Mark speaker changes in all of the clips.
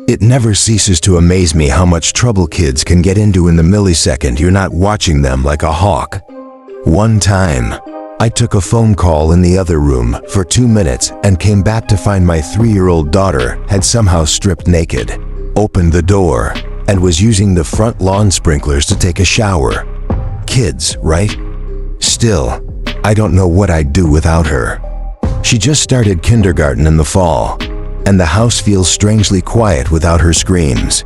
Speaker 1: It never ceases to amaze me how much trouble kids can get into in the millisecond you're not watching them like a hawk. One time, I took a phone call in the other room for 2 minutes and came back to find my 3-year-old daughter had somehow stripped naked, opened the door, and was using the front lawn sprinklers to take a shower. Kids, right? Still, I don't know what I'd do without her. She just started kindergarten in the fall, and the house feels strangely quiet without her screams.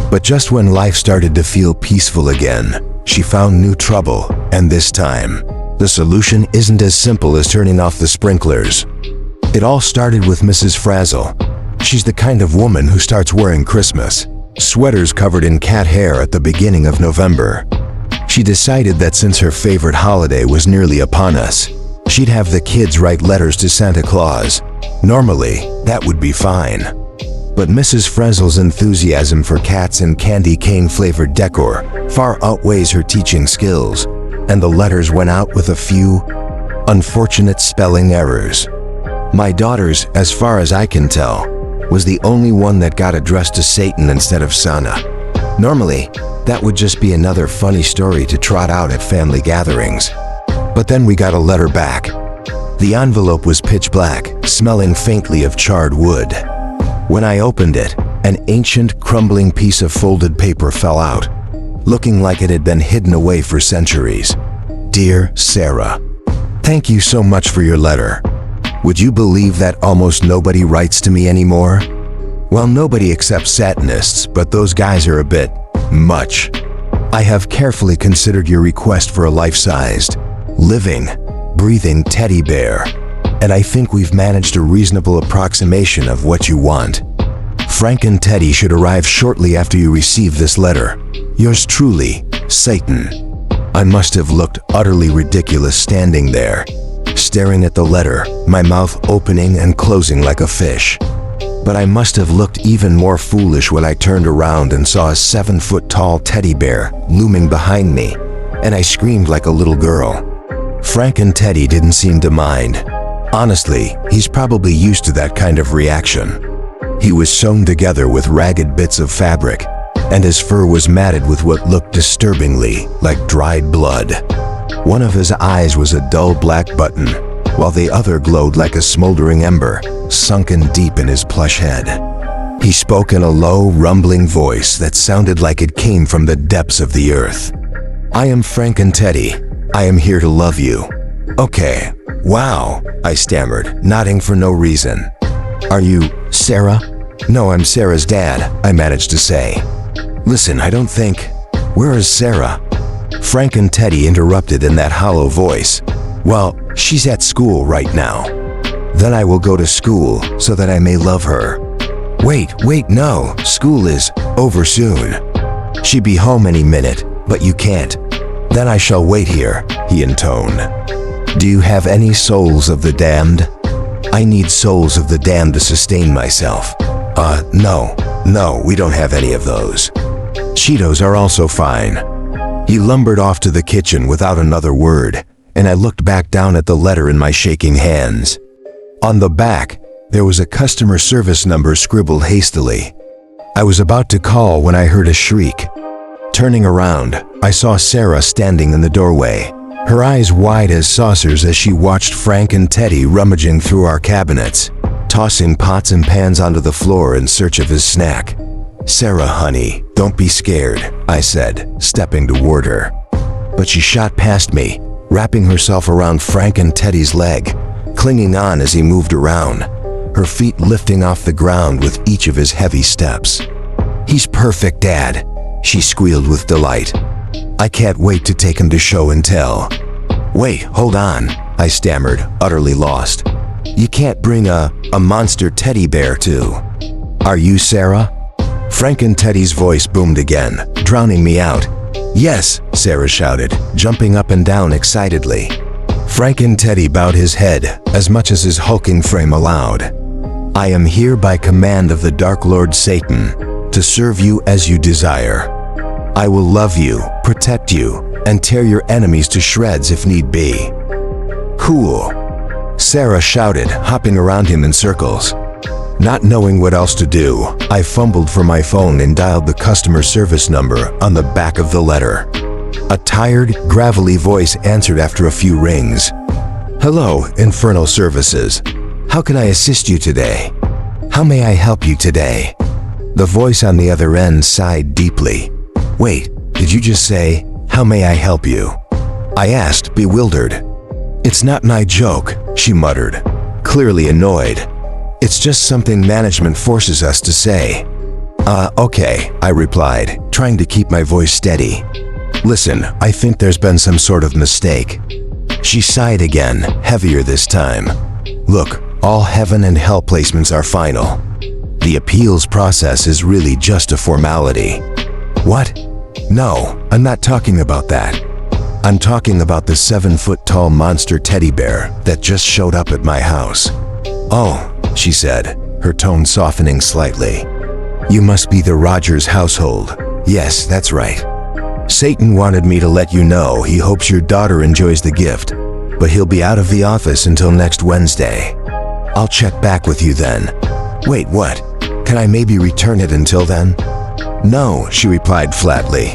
Speaker 1: But just when life started to feel peaceful again, she found new trouble, and this time, the solution isn't as simple as turning off the sprinklers. It all started with Mrs. Frazzle. She's the kind of woman who starts wearing Christmas sweaters covered in cat hair at the beginning of November. She decided that since her favorite holiday was nearly upon us, she'd have the kids write letters to Santa Claus. Normally, that would be fine. But Mrs. Frazzle's enthusiasm for cats and candy cane-flavored decor far outweighs her teaching skills, and the letters went out with a few unfortunate spelling errors. My daughter's, as far as I can tell, was the only one that got addressed to Satan instead of Santa. Normally, that would just be another funny story to trot out at family gatherings. But then we got a letter back. The envelope was pitch black, smelling faintly of charred wood. When I opened it, an ancient, crumbling piece of folded paper fell out, looking like it had been hidden away for centuries. Dear Sarah, thank you so much for your letter. Would you believe that almost nobody writes to me anymore? Well, nobody except Satanists, but those guys are a bit much. I have carefully considered your request for a life-sized, living, breathing teddy bear, and I think we've managed a reasonable approximation of what you want. Frank and Teddy should arrive shortly after you receive this letter. Yours truly, Satan. I must have looked utterly ridiculous standing there, staring at the letter, my mouth opening and closing like a fish. But I must have looked even more foolish when I turned around and saw a 7-foot-tall teddy bear looming behind me, and I screamed like a little girl. Frank and Teddy didn't seem to mind. Honestly, he's probably used to that kind of reaction. He was sewn together with ragged bits of fabric, and his fur was matted with what looked disturbingly like dried blood. One of his eyes was a dull black button, while the other glowed like a smoldering ember, sunken deep in his plush head. He spoke in a low, rumbling voice that sounded like it came from the depths of the earth. I am Frank and Teddy. I am here to love you. Okay, wow, I stammered, nodding for no reason. Are you Sarah? No, I'm Sarah's dad, I managed to say. Listen, I don't think... Where is Sarah? Frank and Teddy interrupted in that hollow voice. Well, she's at school right now. Then I will go to school so that I may love her. Wait, no, school is over soon. She'd be home any minute, but you can't. Then I shall wait here, he intoned. Do you have any souls of the damned? I need souls of the damned to sustain myself. No, we don't have any of those. Cheetos are also fine. He lumbered off to the kitchen without another word, and I looked back down at the letter in my shaking hands. On the back, there was a customer service number scribbled hastily. I was about to call when I heard a shriek. Turning around, I saw Sarah standing in the doorway, her eyes wide as saucers as she watched Frank and Teddy rummaging through our cabinets, tossing pots and pans onto the floor in search of his snack. Sarah, honey, don't be scared, I said, stepping toward her. But she shot past me, wrapping herself around Frank and Teddy's leg, clinging on as he moved around, her feet lifting off the ground with each of his heavy steps. He's perfect, Dad, she squealed with delight. I can't wait to take him to show and tell. Wait, hold on, I stammered, utterly lost. You can't bring a monster teddy bear too. Are you Sarah? Frank and Teddy's voice boomed again, drowning me out. Yes, Sarah shouted, jumping up and down excitedly. Frank and Teddy bowed his head as much as his hulking frame allowed. I am here by command of the Dark Lord Satan to serve you as you desire. I will love you, protect you, and tear your enemies to shreds if need be. Cool, Sarah shouted, hopping around him in circles. Not knowing what else to do, I fumbled for my phone and dialed the customer service number on the back of the letter. A tired, gravelly voice answered after a few rings. "Hello, Infernal Services. How can I assist you today? How may I help you today?" The voice on the other end sighed deeply. "Wait, did you just say, 'How may I help you?'" I asked, bewildered. "It's not my joke," she muttered, clearly annoyed. "It's just something management forces us to say." Okay, I replied, trying to keep my voice steady. "Listen, I think there's been some sort of mistake." She sighed again, heavier this time. "Look, all heaven and hell placements are final. The appeals process is really just a formality." "What? No, I'm not talking about that. I'm talking about the 7-foot-tall monster teddy bear that just showed up at my house." "Oh," she said, her tone softening slightly. "You must be the Rogers household. Yes, that's right. Satan wanted me to let you know he hopes your daughter enjoys the gift, but he'll be out of the office until next Wednesday. I'll check back with you then." "Wait, what? Can I maybe return it until then?" "No," she replied flatly.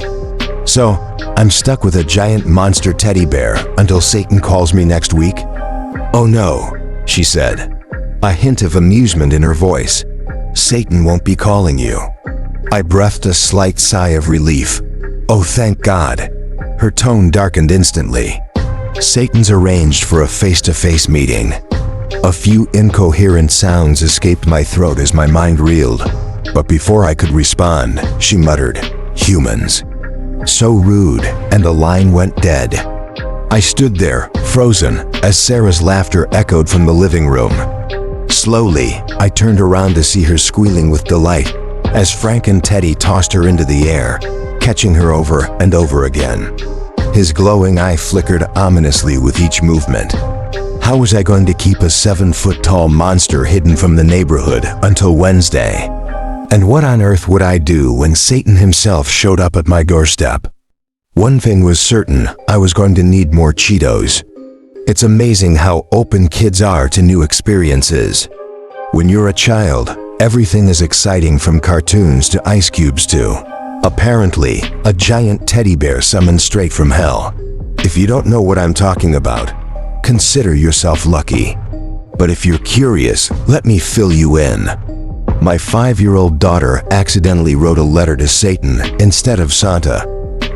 Speaker 1: "So, I'm stuck with a giant monster teddy bear until Satan calls me next week?" "Oh no," she said, a hint of amusement in her voice. "Satan won't be calling you." I breathed a slight sigh of relief. "Oh, thank God." Her tone darkened instantly. "Satan's arranged for a face-to-face meeting." A few incoherent sounds escaped my throat as my mind reeled, but before I could respond, she muttered, "Humans." So rude, and the line went dead. I stood there, frozen, as Sarah's laughter echoed from the living room. Slowly, I turned around to see her squealing with delight as Frank and Teddy tossed her into the air, catching her over and over again. His glowing eye flickered ominously with each movement. How was I going to keep a 7-foot-tall monster hidden from the neighborhood until Wednesday? And what on earth would I do when Satan himself showed up at my doorstep? One thing was certain, I was going to need more Cheetos. It's amazing how open kids are to new experiences. When you're a child, everything is exciting from cartoons to ice cubes to, apparently, a giant teddy bear summoned straight from hell. If you don't know what I'm talking about, consider yourself lucky. But if you're curious, let me fill you in. My 5-year-old daughter accidentally wrote a letter to Satan instead of Santa.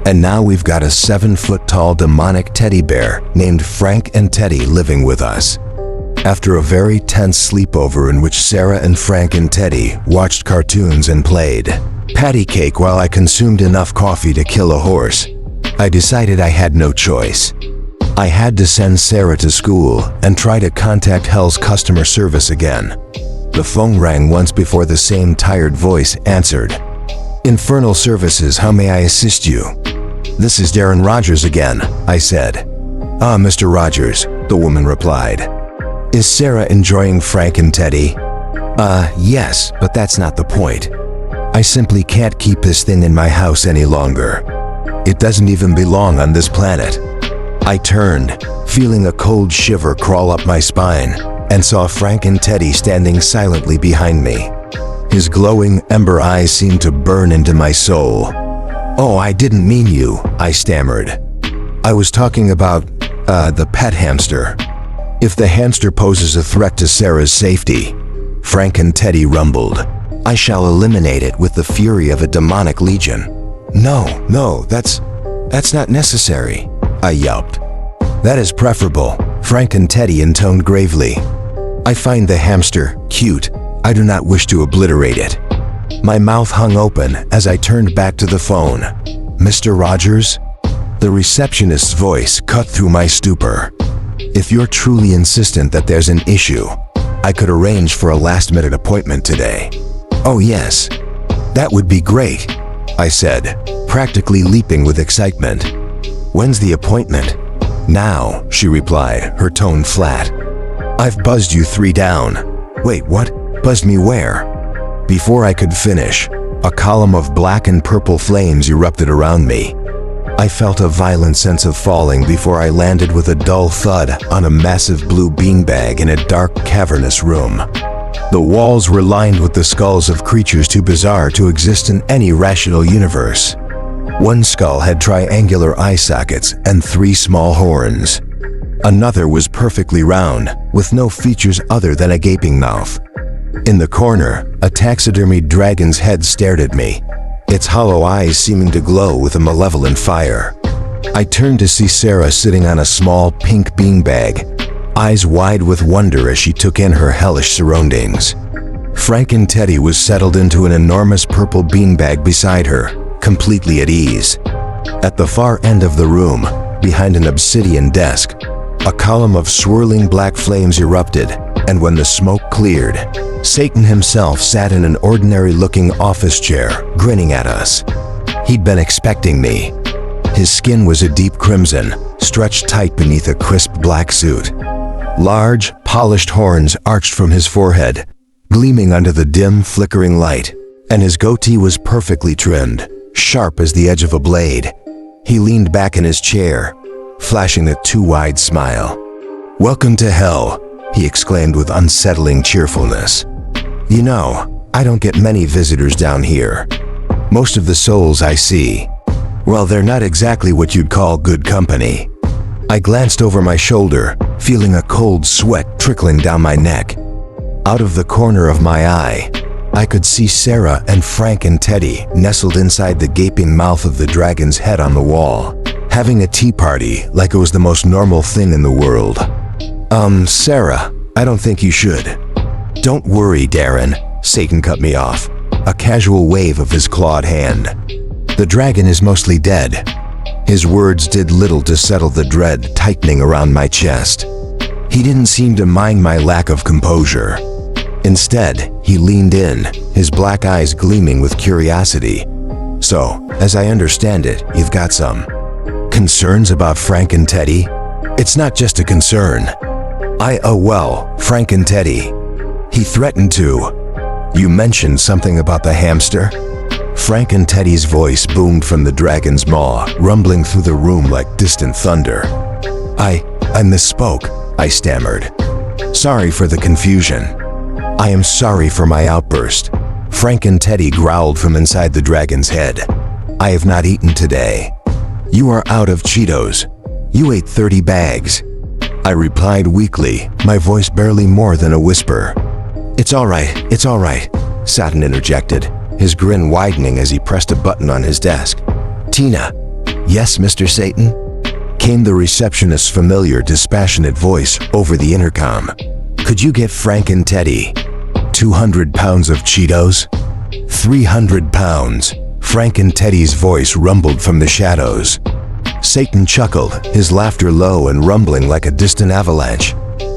Speaker 1: And now we've got a 7-foot-tall demonic teddy bear named Frank and Teddy living with us. After a very tense sleepover in which Sarah and Frank and Teddy watched cartoons and played patty cake while I consumed enough coffee to kill a horse, I decided I had no choice. I had to send Sarah to school and try to contact Hell's customer service again. The phone rang once before the same tired voice answered. "Infernal Services, how may I assist you?" "This is Darren Rogers again," I said. "Ah, Mr. Rogers," the woman replied. "Is Sarah enjoying Frank and Teddy?" Yes, but that's not the point. I simply can't keep this thing in my house any longer. It doesn't even belong on this planet." I turned, feeling a cold shiver crawl up my spine, and saw Frank and Teddy standing silently behind me. His glowing ember eyes seemed to burn into my soul. "Oh, I didn't mean you," I stammered. "I was talking about, the pet hamster. If the hamster poses a threat to Sarah's safety," Frank and Teddy rumbled, "I shall eliminate it with the fury of a demonic legion." No, that's not necessary," I yelped. "That is preferable," Frank and Teddy intoned gravely. "I find the hamster cute. I do not wish to obliterate it." My mouth hung open as I turned back to the phone. "Mr. Rogers?" The receptionist's voice cut through my stupor. "If you're truly insistent that there's an issue, I could arrange for a last-minute appointment today." "Oh yes, that would be great," I said, practically leaping with excitement. "When's the appointment?" "Now," she replied, her tone flat. "I've buzzed you 3 down." "Wait, what? Buzzed me where?" Before I could finish, a column of black and purple flames erupted around me. I felt a violent sense of falling before I landed with a dull thud on a massive blue beanbag in a dark, cavernous room. The walls were lined with the skulls of creatures too bizarre to exist in any rational universe. One skull had triangular eye sockets and 3 small horns. Another was perfectly round, with no features other than a gaping mouth. In the corner, a taxidermied dragon's head stared at me, its hollow eyes seeming to glow with a malevolent fire. I turned to see Sarah sitting on a small pink beanbag, eyes wide with wonder as she took in her hellish surroundings. Frank and Teddy was settled into an enormous purple beanbag beside her, completely at ease. At the far end of the room, behind an obsidian desk, a column of swirling black flames erupted, and when the smoke cleared, Satan himself sat in an ordinary-looking office chair, grinning at us. He'd been expecting me. His skin was a deep crimson, stretched tight beneath a crisp black suit. Large, polished horns arched from his forehead, gleaming under the dim, flickering light, and his goatee was perfectly trimmed, sharp as the edge of a blade. He leaned back in his chair, flashing a too-wide smile. "Welcome to hell," he exclaimed with unsettling cheerfulness. "You know, I don't get many visitors down here. Most of the souls I see, well, they're not exactly what you'd call good company." I glanced over my shoulder, feeling a cold sweat trickling down my neck. Out of the corner of my eye, I could see Sarah and Frank and Teddy nestled inside the gaping mouth of the dragon's head on the wall, having a tea party like it was the most normal thing in the world. Sarah, I don't think you should." "Don't worry, Darren," Satan cut me off, a casual wave of his clawed hand. "The dragon is mostly dead." His words did little to settle the dread tightening around my chest. He didn't seem to mind my lack of composure. Instead, he leaned in, his black eyes gleaming with curiosity. "So, as I understand it, you've got some concerns about Frank and Teddy?" "It's not just a concern. Frank and Teddy." He threatened to. "You mentioned something about the hamster?" Frank and Teddy's voice boomed from the dragon's maw, rumbling through the room like distant thunder. I misspoke," I stammered. "Sorry for the confusion." "I am sorry for my outburst." Frank and Teddy growled from inside the dragon's head. "I have not eaten today." "You are out of Cheetos. You ate 30 bags." I replied weakly, my voice barely more than a whisper. It's all right, Satan interjected, his grin widening as he pressed a button on his desk. "Tina." "Yes, Mr. Satan?" came the receptionist's familiar, dispassionate voice over the intercom. "Could you get Frank and Teddy 200 pounds of Cheetos?" 300 pounds. Frank and Teddy's voice rumbled from the shadows. Satan chuckled, his laughter low and rumbling like a distant avalanche.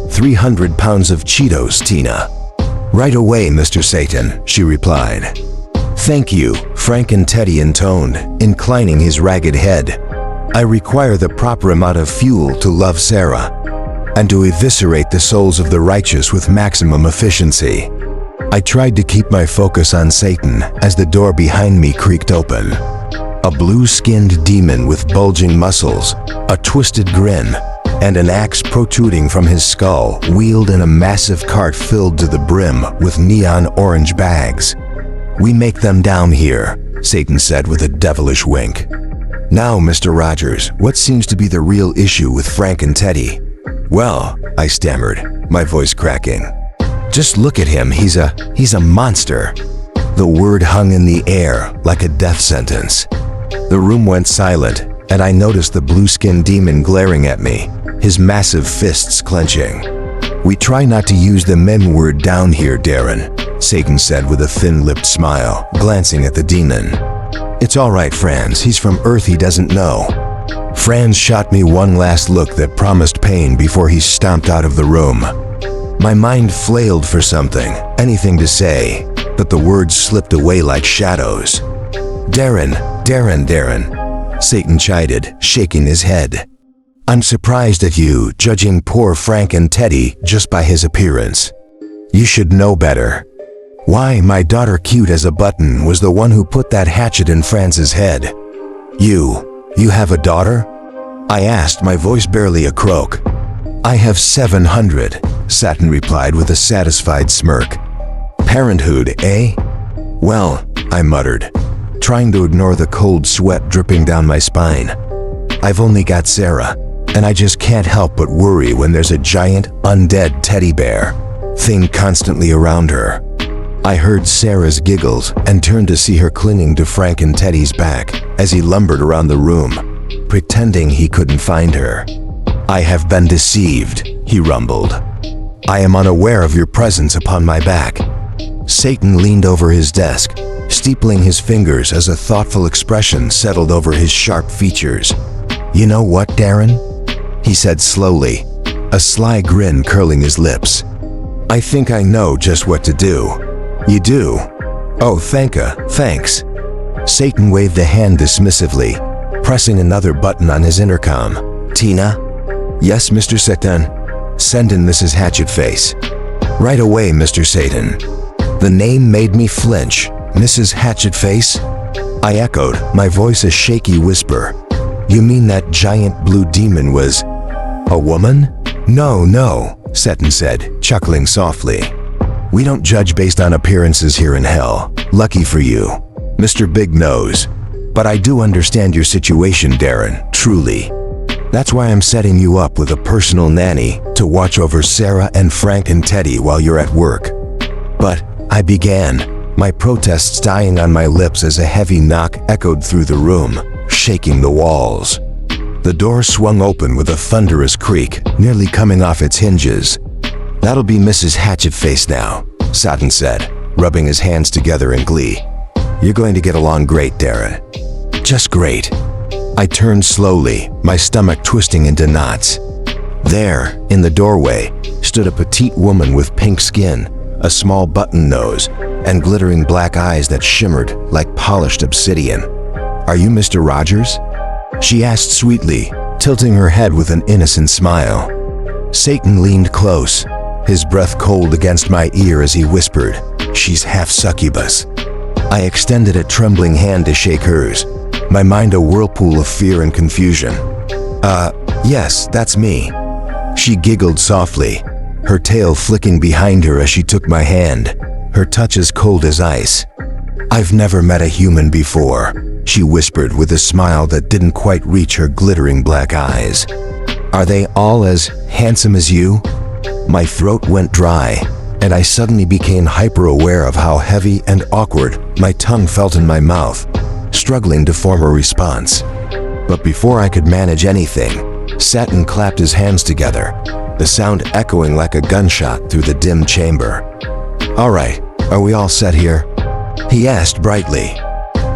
Speaker 1: 300 pounds of Cheetos, Tina." "Right away, Mr. Satan," she replied. "Thank you," Frank and Teddy intoned, inclining his ragged head. "I require the proper amount of fuel to love Sarah, and to eviscerate the souls of the righteous with maximum efficiency." I tried to keep my focus on Satan as the door behind me creaked open. A blue-skinned demon with bulging muscles, a twisted grin, and an axe protruding from his skull wheeled in a massive cart filled to the brim with neon orange bags. "We make them down here," Satan said with a devilish wink. "Now, Mr. Rogers, what seems to be the real issue with Frank and Teddy?" "Well," I stammered, my voice cracking. "Just look at him, he's a monster." The word hung in the air like a death sentence. The room went silent, and I noticed the blue-skinned demon glaring at me, his massive fists clenching. "We try not to use the mem word down here, Darren," Satan said with a thin-lipped smile, glancing at the demon. "It's all right, Franz, he's from Earth, he doesn't know." Franz shot me one last look that promised pain before he stomped out of the room. My mind flailed for something, anything to say, but the words slipped away like shadows. Darren, Satan chided, shaking his head. "I'm surprised at you judging poor Frank and Teddy just by his appearance. You should know better. Why, my daughter, cute as a button, was the one who put that hatchet in Franz's head." You have a daughter?" I asked, my voice barely a croak. "I have 700, Satan replied with a satisfied smirk. Parenthood, eh? Well, I muttered, trying to ignore the cold sweat dripping down my spine. I've only got Sarah, and I just can't help but worry when there's a giant, undead teddy bear thing constantly around her. I heard Sarah's giggles and turned to see her clinging to Frank and Teddy's back as he lumbered around the room, pretending he couldn't find her. I have been deceived, he rumbled. I am unaware of your presence upon my back. Satan leaned over his desk, steepling his fingers as a thoughtful expression settled over his sharp features. You know what, Darren? He said slowly, a sly grin curling his lips. I think I know just what to do. You do? Oh, thanks. Satan waved a hand dismissively, pressing another button on his intercom. Tina? Yes, Mr. Satan. Send in Mrs. Hatchetface. Right away, Mr. Satan. The name made me flinch. Mrs. Hatchetface? I echoed, my voice a shaky whisper. You mean that giant blue demon was a woman? No, Satan said, chuckling softly. We don't judge based on appearances here in hell. Lucky for you, Mr. Big Nose. But I do understand your situation, Darren, truly. That's why I'm setting you up with a personal nanny to watch over Sarah and Frank and Teddy while you're at work. But I began, my protests dying on my lips as a heavy knock echoed through the room, shaking the walls. The door swung open with a thunderous creak, nearly coming off its hinges. That'll be Mrs. Hatchetface now, Satan said, rubbing his hands together in glee. You're going to get along great, Darren. Just great. I turned slowly, my stomach twisting into knots. There, in the doorway, stood a petite woman with pink skin, a small button nose, and glittering black eyes that shimmered like polished obsidian. Are you Mr. Rogers? She asked sweetly, tilting her head with an innocent smile. Satan leaned close, his breath cold against my ear as he whispered, She's half succubus. I extended a trembling hand to shake hers, my mind a whirlpool of fear and confusion. Yes, that's me. She giggled softly, her tail flicking behind her as she took my hand, her touch as cold as ice. I've never met a human before, she whispered with a smile that didn't quite reach her glittering black eyes. Are they all as handsome as you? My throat went dry, and I suddenly became hyper-aware of how heavy and awkward my tongue felt in my mouth, struggling to form a response. But before I could manage anything, Satan clapped his hands together, the sound echoing like a gunshot through the dim chamber. All right, are we all set here? He asked brightly.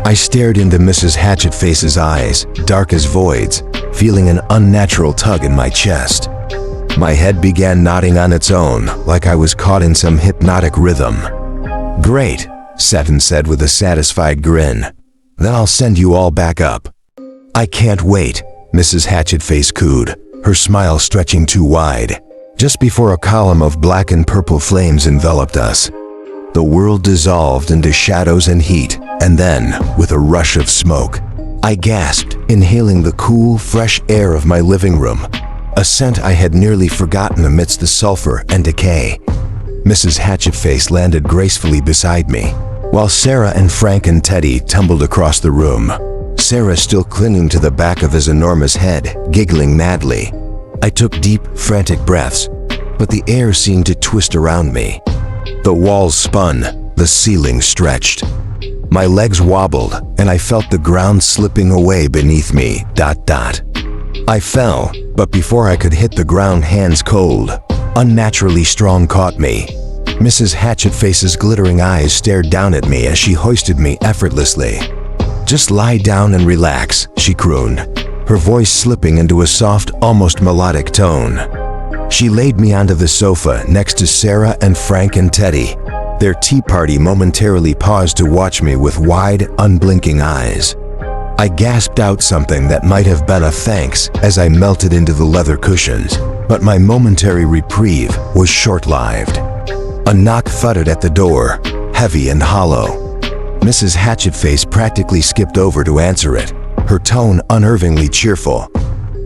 Speaker 1: I stared into Mrs. Hatchetface's eyes, dark as voids, feeling an unnatural tug in my chest. My head began nodding on its own, like I was caught in some hypnotic rhythm. Great, Satan said with a satisfied grin. Then I'll send you all back up. I can't wait, Mrs. Hatchetface cooed, her smile stretching too wide. Just before a column of black and purple flames enveloped us, the world dissolved into shadows and heat, and then, with a rush of smoke, I gasped, inhaling the cool, fresh air of my living room, a scent I had nearly forgotten amidst the sulfur and decay. Mrs. Hatchetface landed gracefully beside me, while Sarah and Frank and Teddy tumbled across the room, Sarah still clinging to the back of his enormous head, giggling madly. I took deep, frantic breaths, but the air seemed to twist around me. The walls spun, the ceiling stretched. My legs wobbled, and I felt the ground slipping away beneath me, ... I fell, but before I could hit the ground, hands cold, unnaturally strong caught me. Mrs. Hatchetface's glittering eyes stared down at me as she hoisted me effortlessly. Just lie down and relax, she crooned, her voice slipping into a soft, almost melodic tone. She laid me onto the sofa next to Sarah and Frank and Teddy. Their tea party momentarily paused to watch me with wide, unblinking eyes. I gasped out something that might have been a thanks as I melted into the leather cushions, but my momentary reprieve was short-lived. A knock thudded at the door, heavy and hollow. Mrs. Hatchetface practically skipped over to answer it, her tone unnervingly cheerful.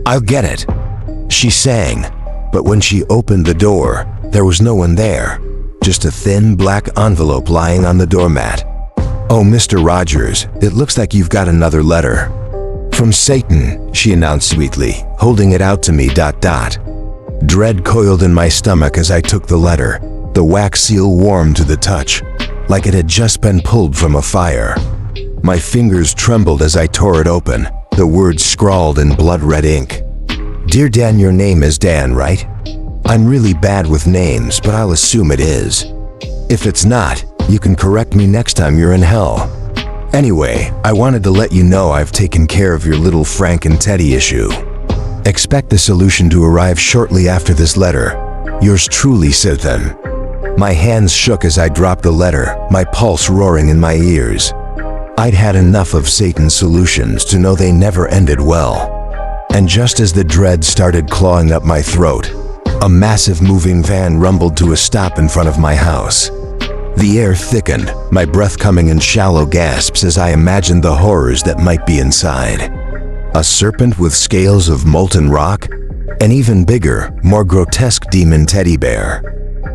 Speaker 1: "I'll get it," she sang, but when she opened the door, there was no one there, just a thin black envelope lying on the doormat. "Oh, Mr. Rogers, it looks like you've got another letter." "From Satan," she announced sweetly, holding it out to me. Dread coiled in my stomach as I took the letter, the wax seal warm to the touch, like it had just been pulled from a fire. My fingers trembled as I tore it open, the words scrawled in blood-red ink. "Dear Dan, your name is Dan, right? I'm really bad with names, but I'll assume it is. If it's not, you can correct me next time you're in hell. Anyway, I wanted to let you know I've taken care of your little Frank and Teddy issue. Expect the solution to arrive shortly after this letter. Yours truly, Satan." My hands shook as I dropped the letter, my pulse roaring in my ears. I'd had enough of Satan's solutions to know they never ended well. And just as the dread started clawing up my throat, a massive moving van rumbled to a stop in front of my house. The air thickened, my breath coming in shallow gasps as I imagined the horrors that might be inside. A serpent with scales of molten rock, an even bigger, more grotesque demon teddy bear,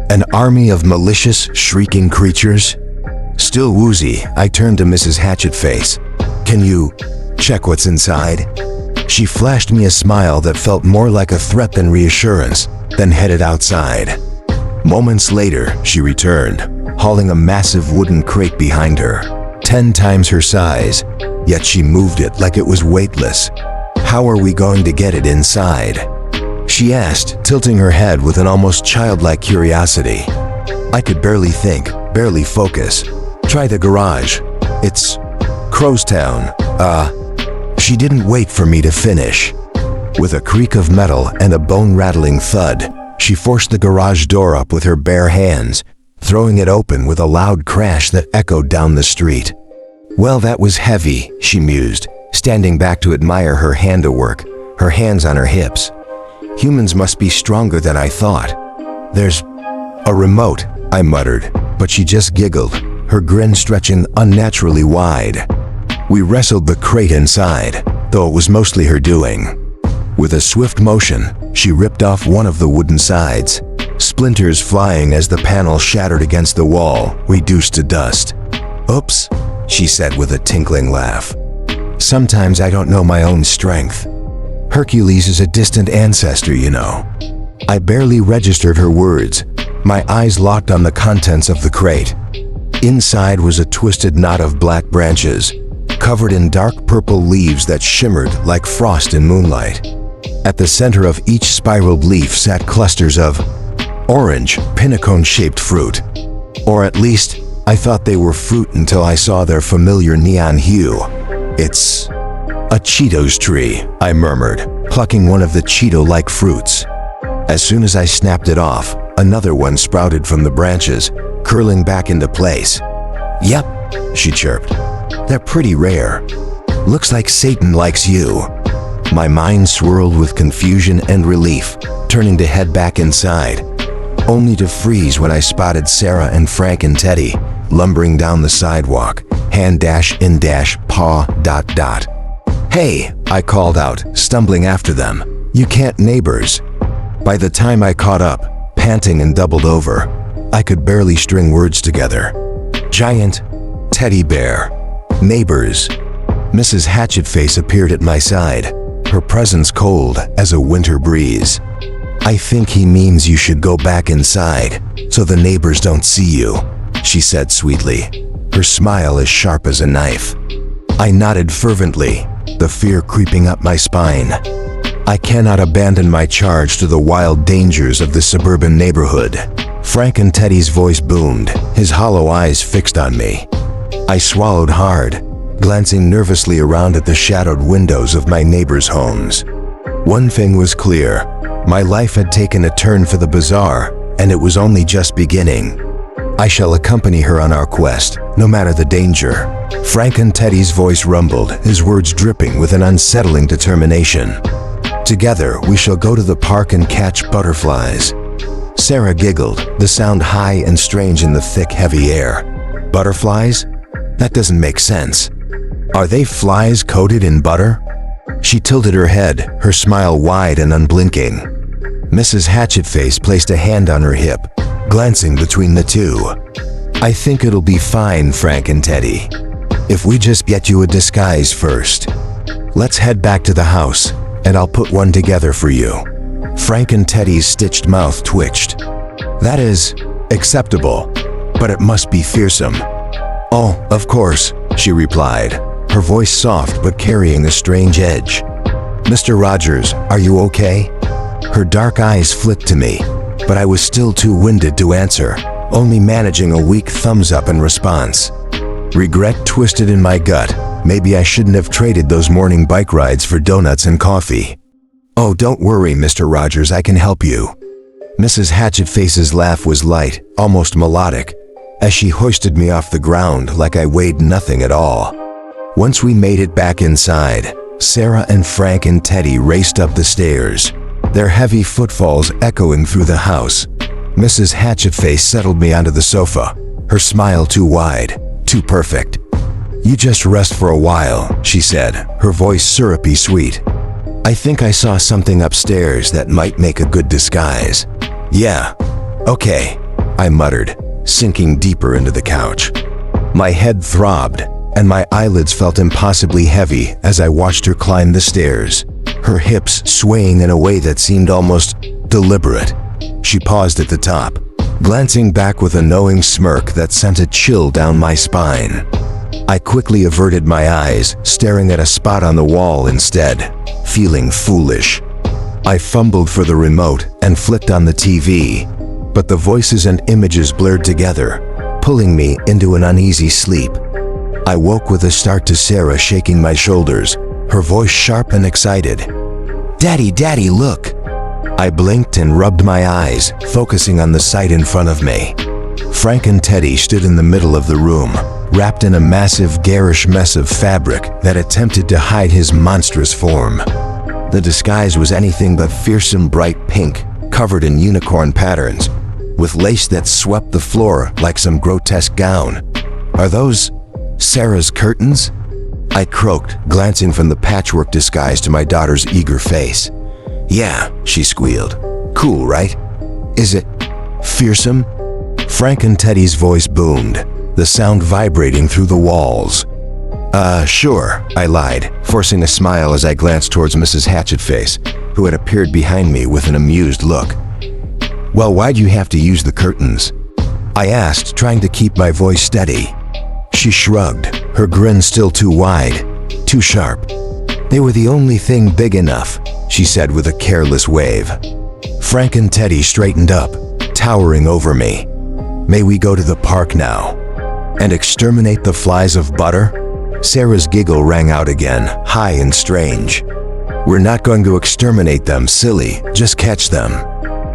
Speaker 1: an army of malicious, shrieking creatures. Still woozy, I turned to Mrs. Hatchetface. "Can you check what's inside?" She flashed me a smile that felt more like a threat than reassurance, then headed outside. Moments later, she returned, hauling a massive wooden crate behind her, 10 times her size, yet she moved it like it was weightless. "How are we going to get it inside?" she asked, tilting her head with an almost childlike curiosity. I could barely think, barely focus. "Try the garage. It's Crowstown." She didn't wait for me to finish. With a creak of metal and a bone-rattling thud, she forced the garage door up with her bare hands, throwing it open with a loud crash that echoed down the street. "Well, that was heavy," she mused, standing back to admire her handiwork, her hands on her hips. "Humans must be stronger than I thought." "There's a remote," I muttered, but she just giggled, her grin stretching unnaturally wide. We wrestled the crate inside, though it was mostly her doing. With a swift motion, she ripped off one of the wooden sides, splinters flying as the panel shattered against the wall, reduced to dust. "Oops," she said with a tinkling laugh. "Sometimes I don't know my own strength. Hercules is a distant ancestor, you know." I barely registered her words, my eyes locked on the contents of the crate. Inside was a twisted knot of black branches, covered in dark purple leaves that shimmered like frost in moonlight. At the center of each spiraled leaf sat clusters of orange, pinnacone-shaped fruit. Or at least, I thought they were fruit until I saw their familiar neon hue. "It's a Cheetos tree," I murmured, plucking one of the Cheeto-like fruits. As soon as I snapped it off, another one sprouted from the branches, curling back into place. "Yep," she chirped. "They're pretty rare. Looks like Satan likes you." My mind swirled with confusion and relief, turning to head back inside, only to freeze when I spotted Sarah and Frank and Teddy lumbering down the sidewalk, hand-in-paw ... "Hey," I called out, stumbling after them. "You can't neighbors." By the time I caught up, panting and doubled over, I could barely string words together. Giant teddy bear. Neighbors. Mrs. Hatchetface appeared at my side, her presence cold as a winter breeze. "I think he means you should go back inside, so the neighbors don't see you," she said sweetly, her smile as sharp as a knife. I nodded fervently, the fear creeping up my spine. I cannot abandon my charge to the wild dangers of the suburban neighborhood. Frank and Teddy's voice boomed, his hollow eyes fixed on me. I swallowed hard, glancing nervously around at the shadowed windows of my neighbors' homes. One thing was clear, my life had taken a turn for the bizarre, and it was only just beginning. I shall accompany her on our quest, no matter the danger. Frank and Teddy's voice rumbled, his words dripping with an unsettling determination. Together, we shall go to the park and catch butterflies. Sarah giggled, the sound high and strange in the thick, heavy air. Butterflies? That doesn't make sense. Are they flies coated in butter? She tilted her head, her smile wide and unblinking. Mrs. Hatchetface placed a hand on her hip, glancing between the two. "I think it'll be fine, Frank and Teddy. If we just get you a disguise first. Let's head back to the house, and I'll put one together for you." Frank and Teddy's stitched mouth twitched. "That is acceptable, but it must be fearsome." "Oh, of course," she replied, her voice soft but carrying a strange edge. "Mr. Rogers, are you okay?" Her dark eyes flicked to me, but I was still too winded to answer, only managing a weak thumbs up in response. Regret twisted in my gut. Maybe I shouldn't have traded those morning bike rides for donuts and coffee. "Oh, don't worry, Mr. Rogers, I can help you." Mrs. Hatchetface's laugh was light, almost melodic, as she hoisted me off the ground like I weighed nothing at all. Once we made it back inside, Sarah and Frank and Teddy raced up the stairs, their heavy footfalls echoing through the house. Mrs. Hatchetface settled me onto the sofa, her smile too wide, too perfect. "You just rest for a while," she said, her voice syrupy sweet. "I think I saw something upstairs that might make a good disguise." "Yeah, okay," I muttered, sinking deeper into the couch. My head throbbed, and my eyelids felt impossibly heavy as I watched her climb the stairs, her hips swaying in a way that seemed almost deliberate. She paused at the top, glancing back with a knowing smirk that sent a chill down my spine. I quickly averted my eyes, staring at a spot on the wall instead, feeling foolish. I fumbled for the remote and flicked on the TV, but the voices and images blurred together, pulling me into an uneasy sleep. I woke with a start to Sarah shaking my shoulders, her voice sharp and excited. "Daddy, Daddy, look!" I blinked and rubbed my eyes, focusing on the sight in front of me. Frank and Teddy stood in the middle of the room, wrapped in a massive, garish mess of fabric that attempted to hide his monstrous form. The disguise was anything but fearsome bright pink, covered in unicorn patterns, with lace that swept the floor like some grotesque gown. "Are those Sarah's curtains?" I croaked, glancing from the patchwork disguise to my daughter's eager face. "Yeah," she squealed. "Cool, right? Is it fearsome?" Frank and Teddy's voice boomed, the sound vibrating through the walls. Sure," I lied, forcing a smile as I glanced towards Mrs. Hatchetface, who had appeared behind me with an amused look. "Well, why'd you have to use the curtains?" I asked, trying to keep my voice steady. She shrugged, her grin still too wide, too sharp. "They were the only thing big enough," she said with a careless wave. Frank and Teddy straightened up, towering over me. "May we go to the park now? And exterminate the flies of butter?" Sarah's giggle rang out again, high and strange. "We're not going to exterminate them, silly, just catch them."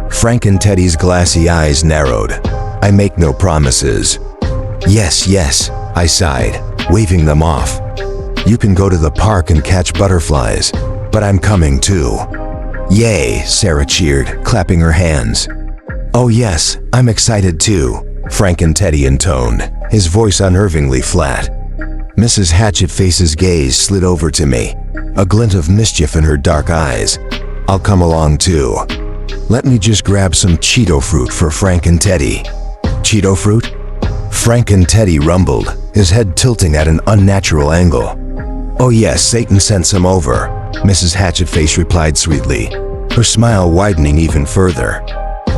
Speaker 1: Frank and Teddy's glassy eyes narrowed. "I make no promises." "Yes, yes," I sighed, waving them off. "You can go to the park and catch butterflies, but I'm coming too." "Yay," Sarah cheered, clapping her hands. "Oh yes, I'm excited too," Frank and Teddy intoned, his voice unnervingly flat. Mrs. Hatchetface's gaze slid over to me, a glint of mischief in her dark eyes. "I'll come along too. Let me just grab some Cheeto fruit for Frank and Teddy." "Cheeto fruit?" Frank and Teddy rumbled, his head tilting at an unnatural angle. "Oh yes, Satan sent some over," Mrs. Hatchetface replied sweetly, her smile widening even further.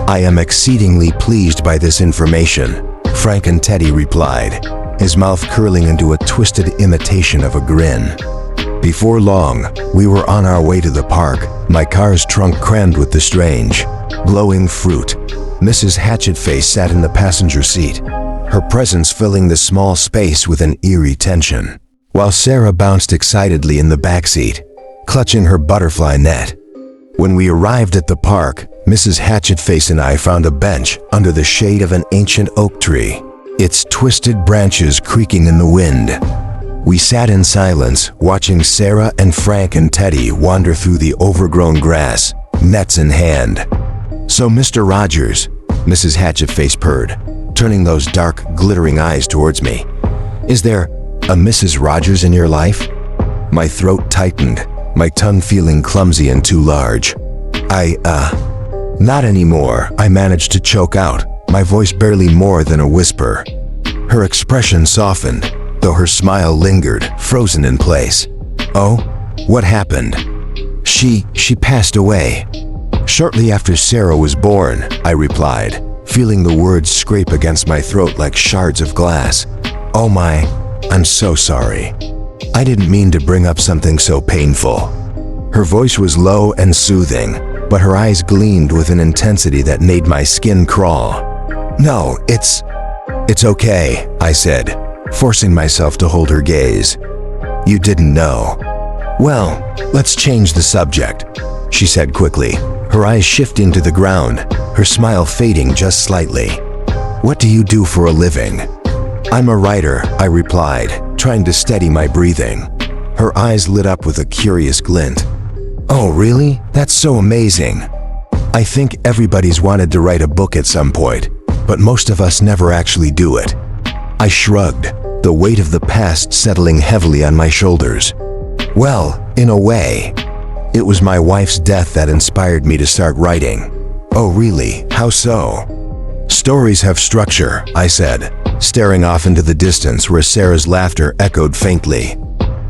Speaker 1: "I am exceedingly pleased by this information," Frank and Teddy replied, his mouth curling into a twisted imitation of a grin. Before long, we were on our way to the park, my car's trunk crammed with the strange, glowing fruit. Mrs. Hatchetface sat in the passenger seat, her presence filling the small space with an eerie tension, while Sarah bounced excitedly in the backseat, clutching her butterfly net. When we arrived at the park, Mrs. Hatchetface and I found a bench under the shade of an ancient oak tree, its twisted branches creaking in the wind. We sat in silence, watching Sarah and Frank and Teddy wander through the overgrown grass, nets in hand. "So, Mr. Rogers," Mrs. Hatchetface purred, turning those dark, glittering eyes towards me, "is there a Mrs. Rogers in your life?" My throat tightened, my tongue feeling clumsy and too large. Not anymore," I managed to choke out, my voice barely more than a whisper. Her expression softened, though her smile lingered, frozen in place. "Oh, what happened?" She passed away. "Shortly after Sarah was born," I replied, feeling the words scrape against my throat like shards of glass. "Oh my, I'm so sorry. I didn't mean to bring up something so painful." Her voice was low and soothing, but her eyes gleamed with an intensity that made my skin crawl. "No, it's okay," I said, forcing myself to hold her gaze. "You didn't know. Well, let's change the subject," she said quickly, her eyes shifting to the ground, her smile fading just slightly. "What do you do for a living?" "I'm a writer," I replied, trying to steady my breathing. Her eyes lit up with a curious glint. "Oh, really? That's so amazing. I think everybody's wanted to write a book at some point, but most of us never actually do it." I shrugged, the weight of the past settling heavily on my shoulders. "Well, in a way. It was my wife's death that inspired me to start writing." "Oh, really? How so?" "Stories have structure," I said, staring off into the distance where Sarah's laughter echoed faintly.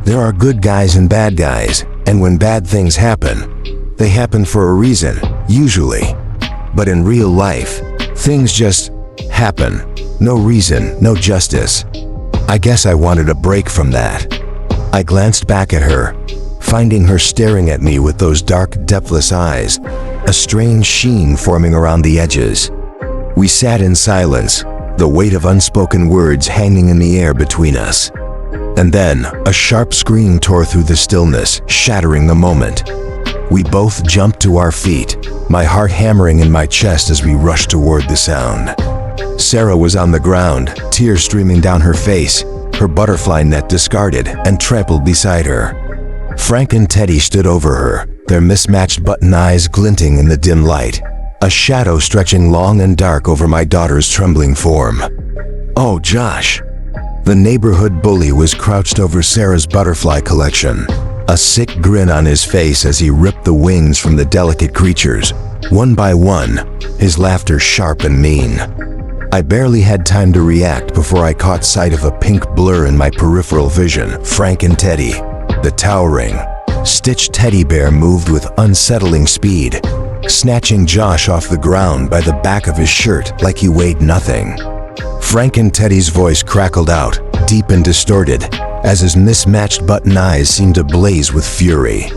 Speaker 1: "There are good guys and bad guys, and when bad things happen, they happen for a reason, usually. But in real life, things just happen. No reason, no justice. I guess I wanted a break from that." I glanced back at her, finding her staring at me with those dark, depthless eyes, a strange sheen forming around the edges. We sat in silence, the weight of unspoken words hanging in the air between us. And then, a sharp scream tore through the stillness, shattering the moment. We both jumped to our feet, my heart hammering in my chest as we rushed toward the sound. Sarah was on the ground, tears streaming down her face, her butterfly net discarded and trampled beside her. Frank and Teddy stood over her, their mismatched button eyes glinting in the dim light, a shadow stretching long and dark over my daughter's trembling form. "Oh, Josh." The neighborhood bully was crouched over Sarah's butterfly collection, a sick grin on his face as he ripped the wings from the delicate creatures, one by one, his laughter sharp and mean. I barely had time to react before I caught sight of a pink blur in my peripheral vision. Frank and Teddy, the towering, stitched teddy bear, moved with unsettling speed, snatching Josh off the ground by the back of his shirt like he weighed nothing. Frank and Teddy's voice crackled out, deep and distorted, as his mismatched button eyes seemed to blaze with fury.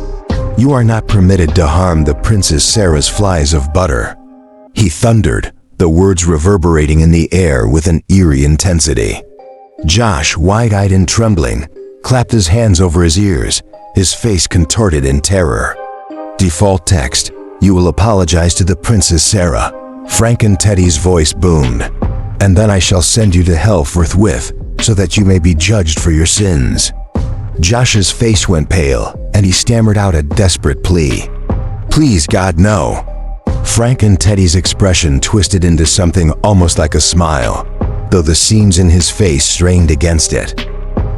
Speaker 1: "You are not permitted to harm the Princess Sarah's flies of butter," he thundered, the words reverberating in the air with an eerie intensity. Josh, wide-eyed and trembling, clapped his hands over his ears, his face contorted in terror. "Default text, you will apologize to the Princess Sarah," Frank and Teddy's voice boomed. "And then I shall send you to hell forthwith, so that you may be judged for your sins." Josh's face went pale, and he stammered out a desperate plea. "Please, God, no." Frank and Teddy's expression twisted into something almost like a smile, though the seams in his face strained against it.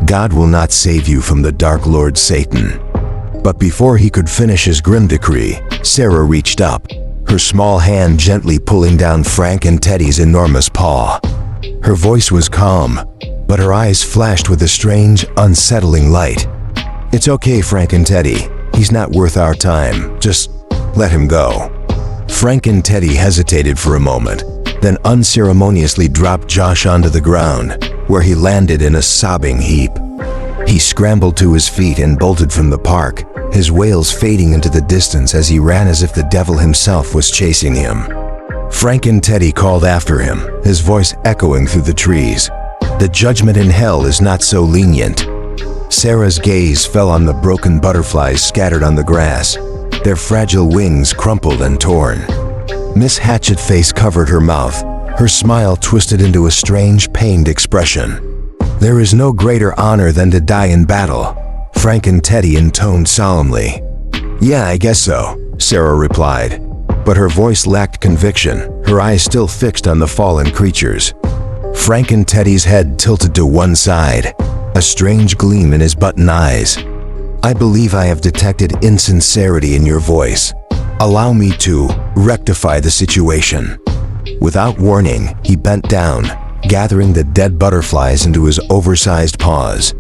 Speaker 1: "God will not save you from the Dark Lord Satan." But before he could finish his grim decree, Sarah reached up, her small hand gently pulling down Frank and Teddy's enormous paw. Her voice was calm, but her eyes flashed with a strange, unsettling light. "It's okay, Frank and Teddy. He's not worth our time. Just let him go." Frank and Teddy hesitated for a moment, then unceremoniously dropped Josh onto the ground, where he landed in a sobbing heap. He scrambled to his feet and bolted from the park, his wails fading into the distance as he ran as if the devil himself was chasing him. Frank and Teddy called after him, his voice echoing through the trees. "The judgment in hell is not so lenient." Sarah's gaze fell on the broken butterflies scattered on the grass, their fragile wings crumpled and torn. Miss Hatchetface covered her mouth, her smile twisted into a strange, pained expression. "There is no greater honor than to die in battle," Frank and Teddy intoned solemnly. "Yeah, I guess so," Sarah replied, but her voice lacked conviction, her eyes still fixed on the fallen creatures. Frank and Teddy's head tilted to one side, a strange gleam in his button eyes. "I believe I have detected insincerity in your voice. Allow me to rectify the situation." Without warning, he bent down, gathering the dead butterflies into his oversized paws.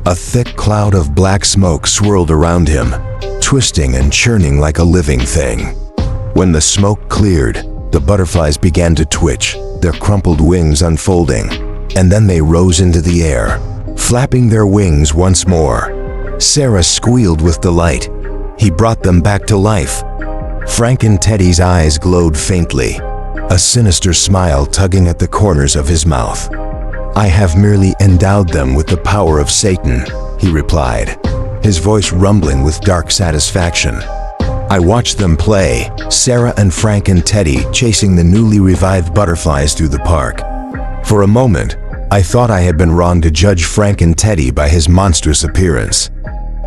Speaker 1: A thick cloud of black smoke swirled around him, twisting and churning like a living thing. When the smoke cleared, the butterflies began to twitch, their crumpled wings unfolding, and then they rose into the air, flapping their wings once more. Sarah squealed with delight. He brought them back to life. Frank and Teddy's eyes glowed faintly, a sinister smile tugging at the corners of his mouth. "I have merely endowed them with the power of Satan," he replied, his voice rumbling with dark satisfaction. I watched them play, Sarah and Frank and Teddy chasing the newly revived butterflies through the park. For a moment, I thought I had been wrong to judge Frank and Teddy by his monstrous appearance.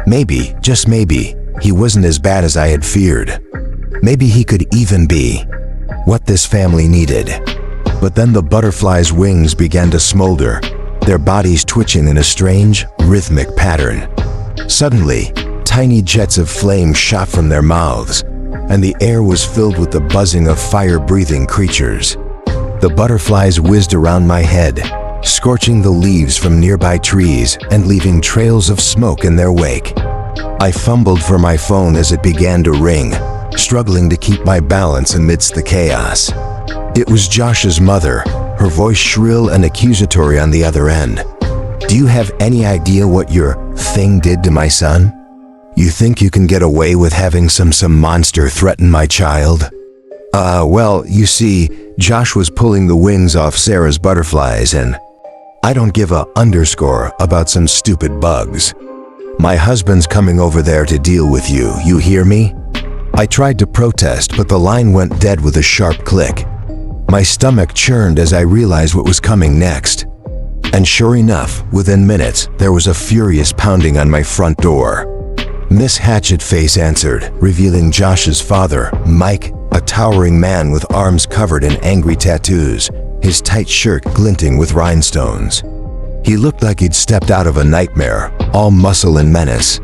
Speaker 1: Maybe, just maybe, he wasn't as bad as I had feared. Maybe he could even be what this family needed. But then the butterflies' wings began to smolder, their bodies twitching in a strange, rhythmic pattern. Suddenly, tiny jets of flame shot from their mouths, and the air was filled with the buzzing of fire-breathing creatures. The butterflies whizzed around my head, scorching the leaves from nearby trees and leaving trails of smoke in their wake. I fumbled for my phone as it began to ring, struggling to keep my balance amidst the chaos. It was Josh's mother, her voice shrill and accusatory on the other end. "Do you have any idea what your thing did to my son? You think you can get away with having some monster threaten my child?" Well, you see, Josh was pulling the wings off Sarah's butterflies, and I don't give a underscore about some stupid bugs. My husband's coming over there to deal with you, you hear me? I tried to protest, but the line went dead with a sharp click. My stomach churned as I realized what was coming next. And sure enough, within minutes, there was a furious pounding on my front door. Miss Hatchetface answered, revealing Josh's father, Mike, a towering man with arms covered in angry tattoos, his tight shirt glinting with rhinestones. He looked like he'd stepped out of a nightmare, all muscle and menace.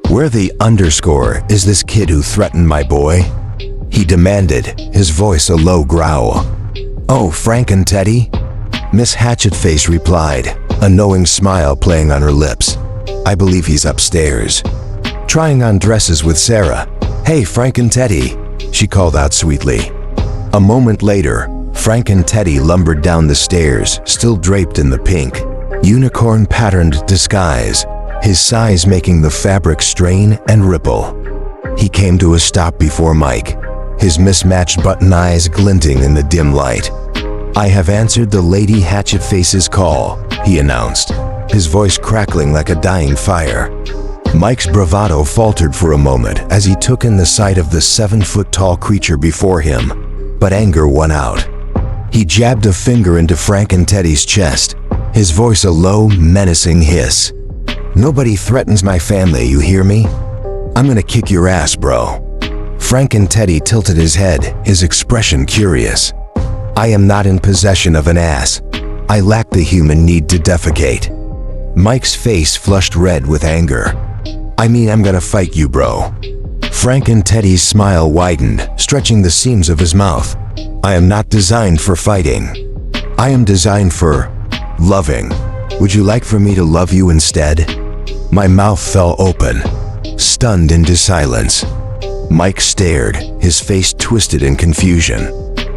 Speaker 1: "Where the underscore is this kid who threatened my boy?" he demanded, his voice a low growl. "Oh, Frank and Teddy?" Miss Hatchetface replied, a knowing smile playing on her lips. "I believe he's upstairs, trying on dresses with Sarah. Hey, Frank and Teddy," she called out sweetly. A moment later, Frank and Teddy lumbered down the stairs, still draped in the pink, unicorn-patterned disguise, his size making the fabric strain and ripple. He came to a stop before Mike, his mismatched button eyes glinting in the dim light. "I have answered the Lady Hatchetface's call," he announced, his voice crackling like a dying fire. Mike's bravado faltered for a moment as he took in the sight of the 7-foot-tall creature before him, but anger won out. He jabbed a finger into Frank and Teddy's chest, his voice a low, menacing hiss. "Nobody threatens my family, you hear me? I'm gonna kick your ass, bro." Frank and Teddy tilted his head, his expression curious. "I am not in possession of an ass. I lack the human need to defecate." Mike's face flushed red with anger. "I mean, I'm gonna fight you, bro." Frank and Teddy's smile widened, stretching the seams of his mouth. "I am not designed for fighting. I am designed for loving. Would you like for me to love you instead?" My mouth fell open, stunned into silence. Mike stared, his face twisted in confusion.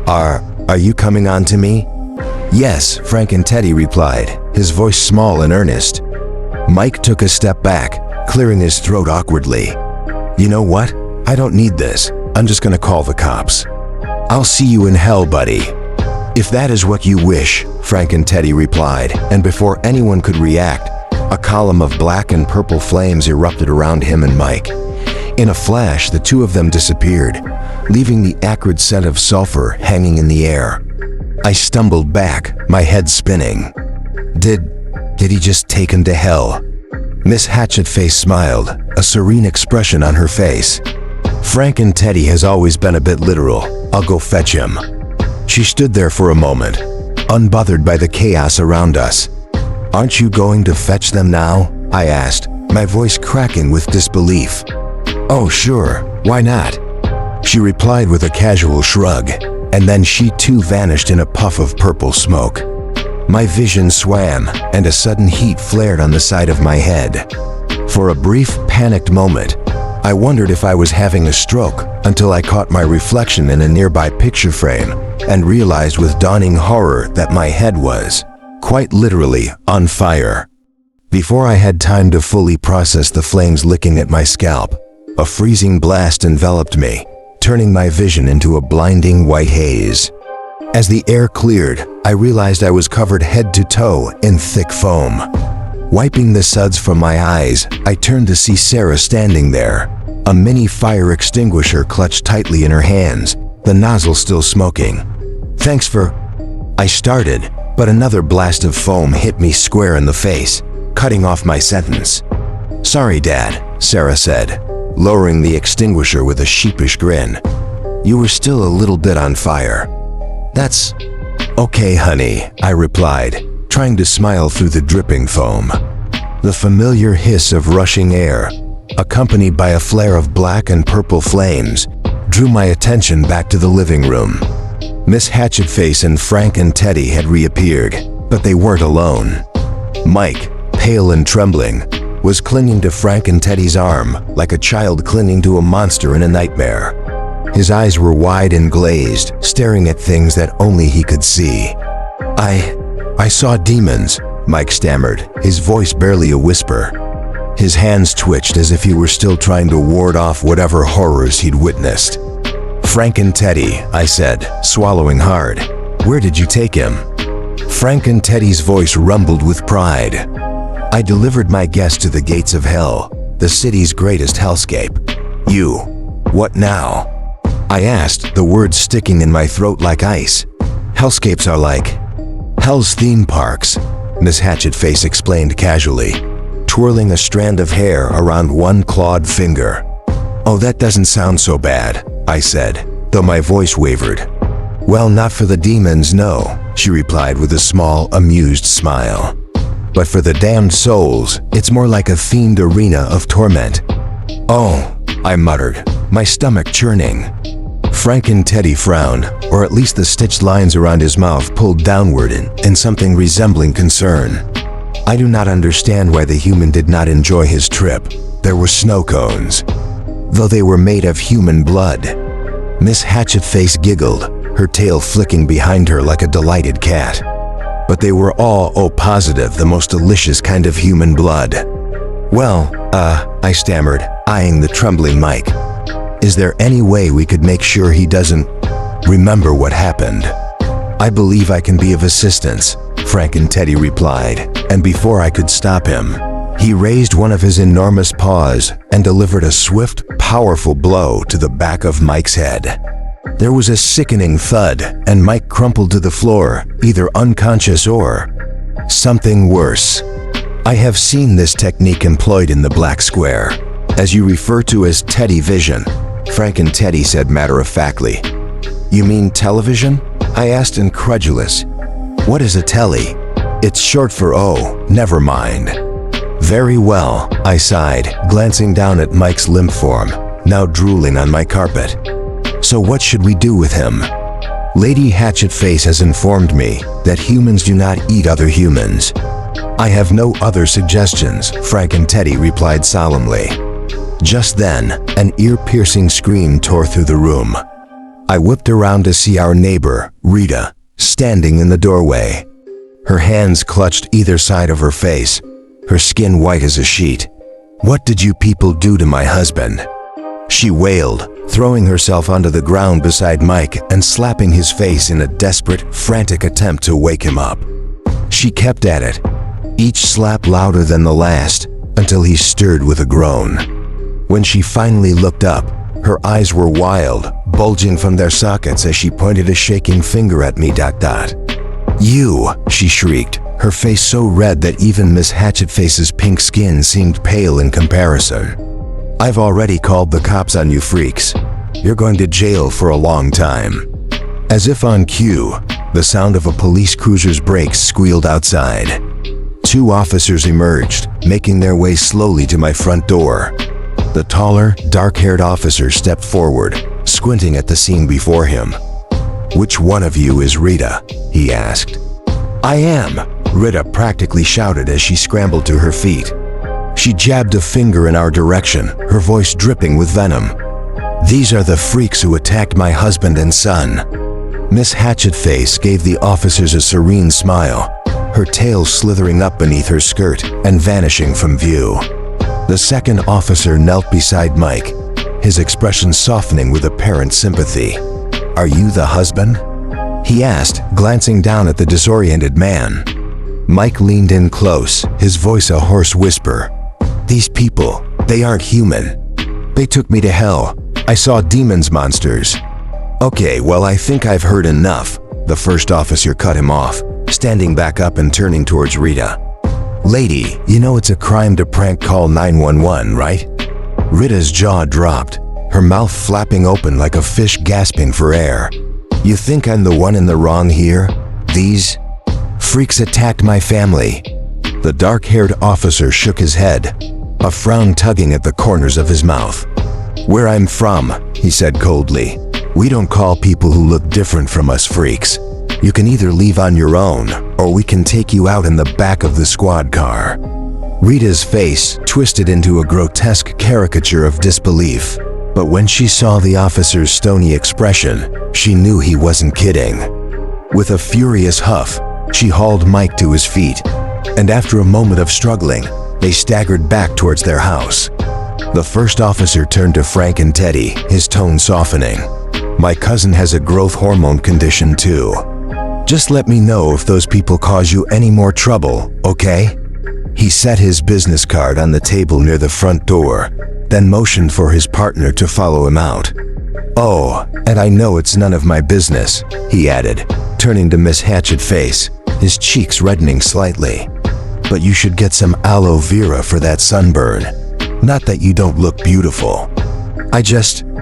Speaker 1: Are you coming on to me?" "Yes," Frank and Teddy replied, his voice small and earnest. Mike took a step back, clearing his throat awkwardly. "You know what? I don't need this. I'm just gonna call the cops." "I'll see you in hell, buddy." "If that is what you wish," Frank and Teddy replied, and before anyone could react, a column of black and purple flames erupted around him and Mike. In a flash, the two of them disappeared, leaving the acrid scent of sulfur hanging in the air. I stumbled back, my head spinning. Did he just take him to hell? Miss Hatchetface smiled, a serene expression on her face. "Frank and Teddy has always been a bit literal. I'll go fetch him." She stood there for a moment, unbothered by the chaos around us. "Aren't you going to fetch them now?" I asked, my voice cracking with disbelief. "Oh, sure, why not?" She replied with a casual shrug, and then she too vanished in a puff of purple smoke. My vision swam, and a sudden heat flared on the side of my head. For a brief, panicked moment, I wondered if I was having a stroke until I caught my reflection in a nearby picture frame and realized with dawning horror that my head was, quite literally, on fire. Before I had time to fully process the flames licking at my scalp, a freezing blast enveloped me, turning my vision into a blinding white haze. As the air cleared, I realized I was covered head to toe in thick foam. Wiping the suds from my eyes, I turned to see Sarah standing there, a mini fire extinguisher clutched tightly in her hands, the nozzle still smoking. "Thanks for..." I started, but another blast of foam hit me square in the face, cutting off my sentence. "Sorry, Dad," Sarah said, lowering the extinguisher with a sheepish grin. "You were still a little bit on fire." "That's okay, honey," I replied, trying to smile through the dripping foam. The familiar hiss of rushing air, accompanied by a flare of black and purple flames, drew my attention back to the living room. Miss Hatchetface and Frank and Teddy had reappeared, but they weren't alone. Mike, pale and trembling, was clinging to Frank and Teddy's arm like a child clinging to a monster in a nightmare. His eyes were wide and glazed, staring at things that only he could see. I saw demons," Mike stammered, his voice barely a whisper. His hands twitched as if he were still trying to ward off whatever horrors he'd witnessed. "Frank and Teddy," I said, swallowing hard. "Where did you take him?" Frank and Teddy's voice rumbled with pride. "I delivered my guest to the gates of hell, the city's greatest hellscape. You, what now?" I asked, the words sticking in my throat like ice. "Hellscapes are like hell's theme parks," Miss Hatchetface explained casually, twirling a strand of hair around one clawed finger. "Oh, that doesn't sound so bad," I said, though my voice wavered. "Well, not for the demons, no," she replied with a small, amused smile. "But for the damned souls, it's more like a themed arena of torment." "Oh," I muttered, my stomach churning. Frank and Teddy frowned, or at least the stitched lines around his mouth pulled downward in something resembling concern. I do not understand why the human did not enjoy his trip. There were snow cones, though they were made of human blood. Miss Hatchetface giggled, her tail flicking behind her like a delighted cat. But they were all, oh positive, the most delicious kind of human blood. "Well, I stammered, eyeing the trembling Mike. "Is there any way we could make sure he doesn't remember what happened?" "I believe I can be of assistance," Frank and Teddy replied, and before I could stop him, he raised one of his enormous paws and delivered a swift, powerful blow to the back of Mike's head. There was a sickening thud, and Mike crumpled to the floor, either unconscious or something worse. I have seen this technique employed in the Black Square, as you refer to as Teddy Vision, Frank and Teddy said matter-of-factly. "You mean television?" I asked, incredulous. "What is a telly?" "It's short for oh, never mind." "Very well," I sighed, glancing down at Mike's limp form, now drooling on my carpet. "So what should we do with him?" "Lady Hatchetface has informed me that humans do not eat other humans." "I have no other suggestions," Frank and Teddy replied solemnly. Just then, an ear-piercing scream tore through the room. I whipped around to see our neighbor, Rita, standing in the doorway. Her hands clutched either side of her face, her skin white as a sheet. "What did you people do to my husband?" she wailed, throwing herself onto the ground beside Mike and slapping his face in a desperate, frantic attempt to wake him up. She kept at it, each slap louder than the last, until he stirred with a groan. When she finally looked up, her eyes were wild, bulging from their sockets as she pointed a shaking finger at me. "You!" she shrieked, her face so red that even Miss Hatchetface's pink skin seemed pale in comparison. "I've already called the cops on you freaks. You're going to jail for a long time." As if on cue, the sound of a police cruiser's brakes squealed outside. Two officers emerged, making their way slowly to my front door. The taller, dark-haired officer stepped forward, squinting at the scene before him. "Which one of you is Rita?" he asked. "I am," Rita practically shouted as she scrambled to her feet. She jabbed a finger in our direction, her voice dripping with venom. "These are the freaks who attacked my husband and son." Miss Hatchetface gave the officers a serene smile, her tail slithering up beneath her skirt and vanishing from view. The second officer knelt beside Mike, his expression softening with apparent sympathy. "Are you the husband?" he asked, glancing down at the disoriented man. Mike leaned in close, his voice a hoarse whisper. "These people, they aren't human. They took me to hell. I saw demons monsters." "Okay, well, I think I've heard enough," the first officer cut him off, standing back up and turning towards Rita. "Lady, you know it's a crime to prank call 911, right?" Rita's jaw dropped, her mouth flapping open like a fish gasping for air. "You think I'm the one in the wrong here? These freaks attacked my family." The dark-haired officer shook his head, a frown tugging at the corners of his mouth. "Where I'm from," he said coldly, "we don't call people who look different from us freaks. You can either leave on your own, or we can take you out in the back of the squad car." Rita's face twisted into a grotesque caricature of disbelief, but when she saw the officer's stony expression, she knew he wasn't kidding. With a furious huff, she hauled Mike to his feet, and after a moment of struggling, they staggered back towards their house. The first officer turned to Frank and Teddy, his tone softening. "My cousin has a growth hormone condition too. Just let me know if those people cause you any more trouble, okay?" He set his business card on the table near the front door, then motioned for his partner to follow him out. "Oh, and I know it's none of my business," he added, turning to Miss Hatchetface, his cheeks reddening slightly. "But you should get some aloe vera for that sunburn. Not that you don't look beautiful.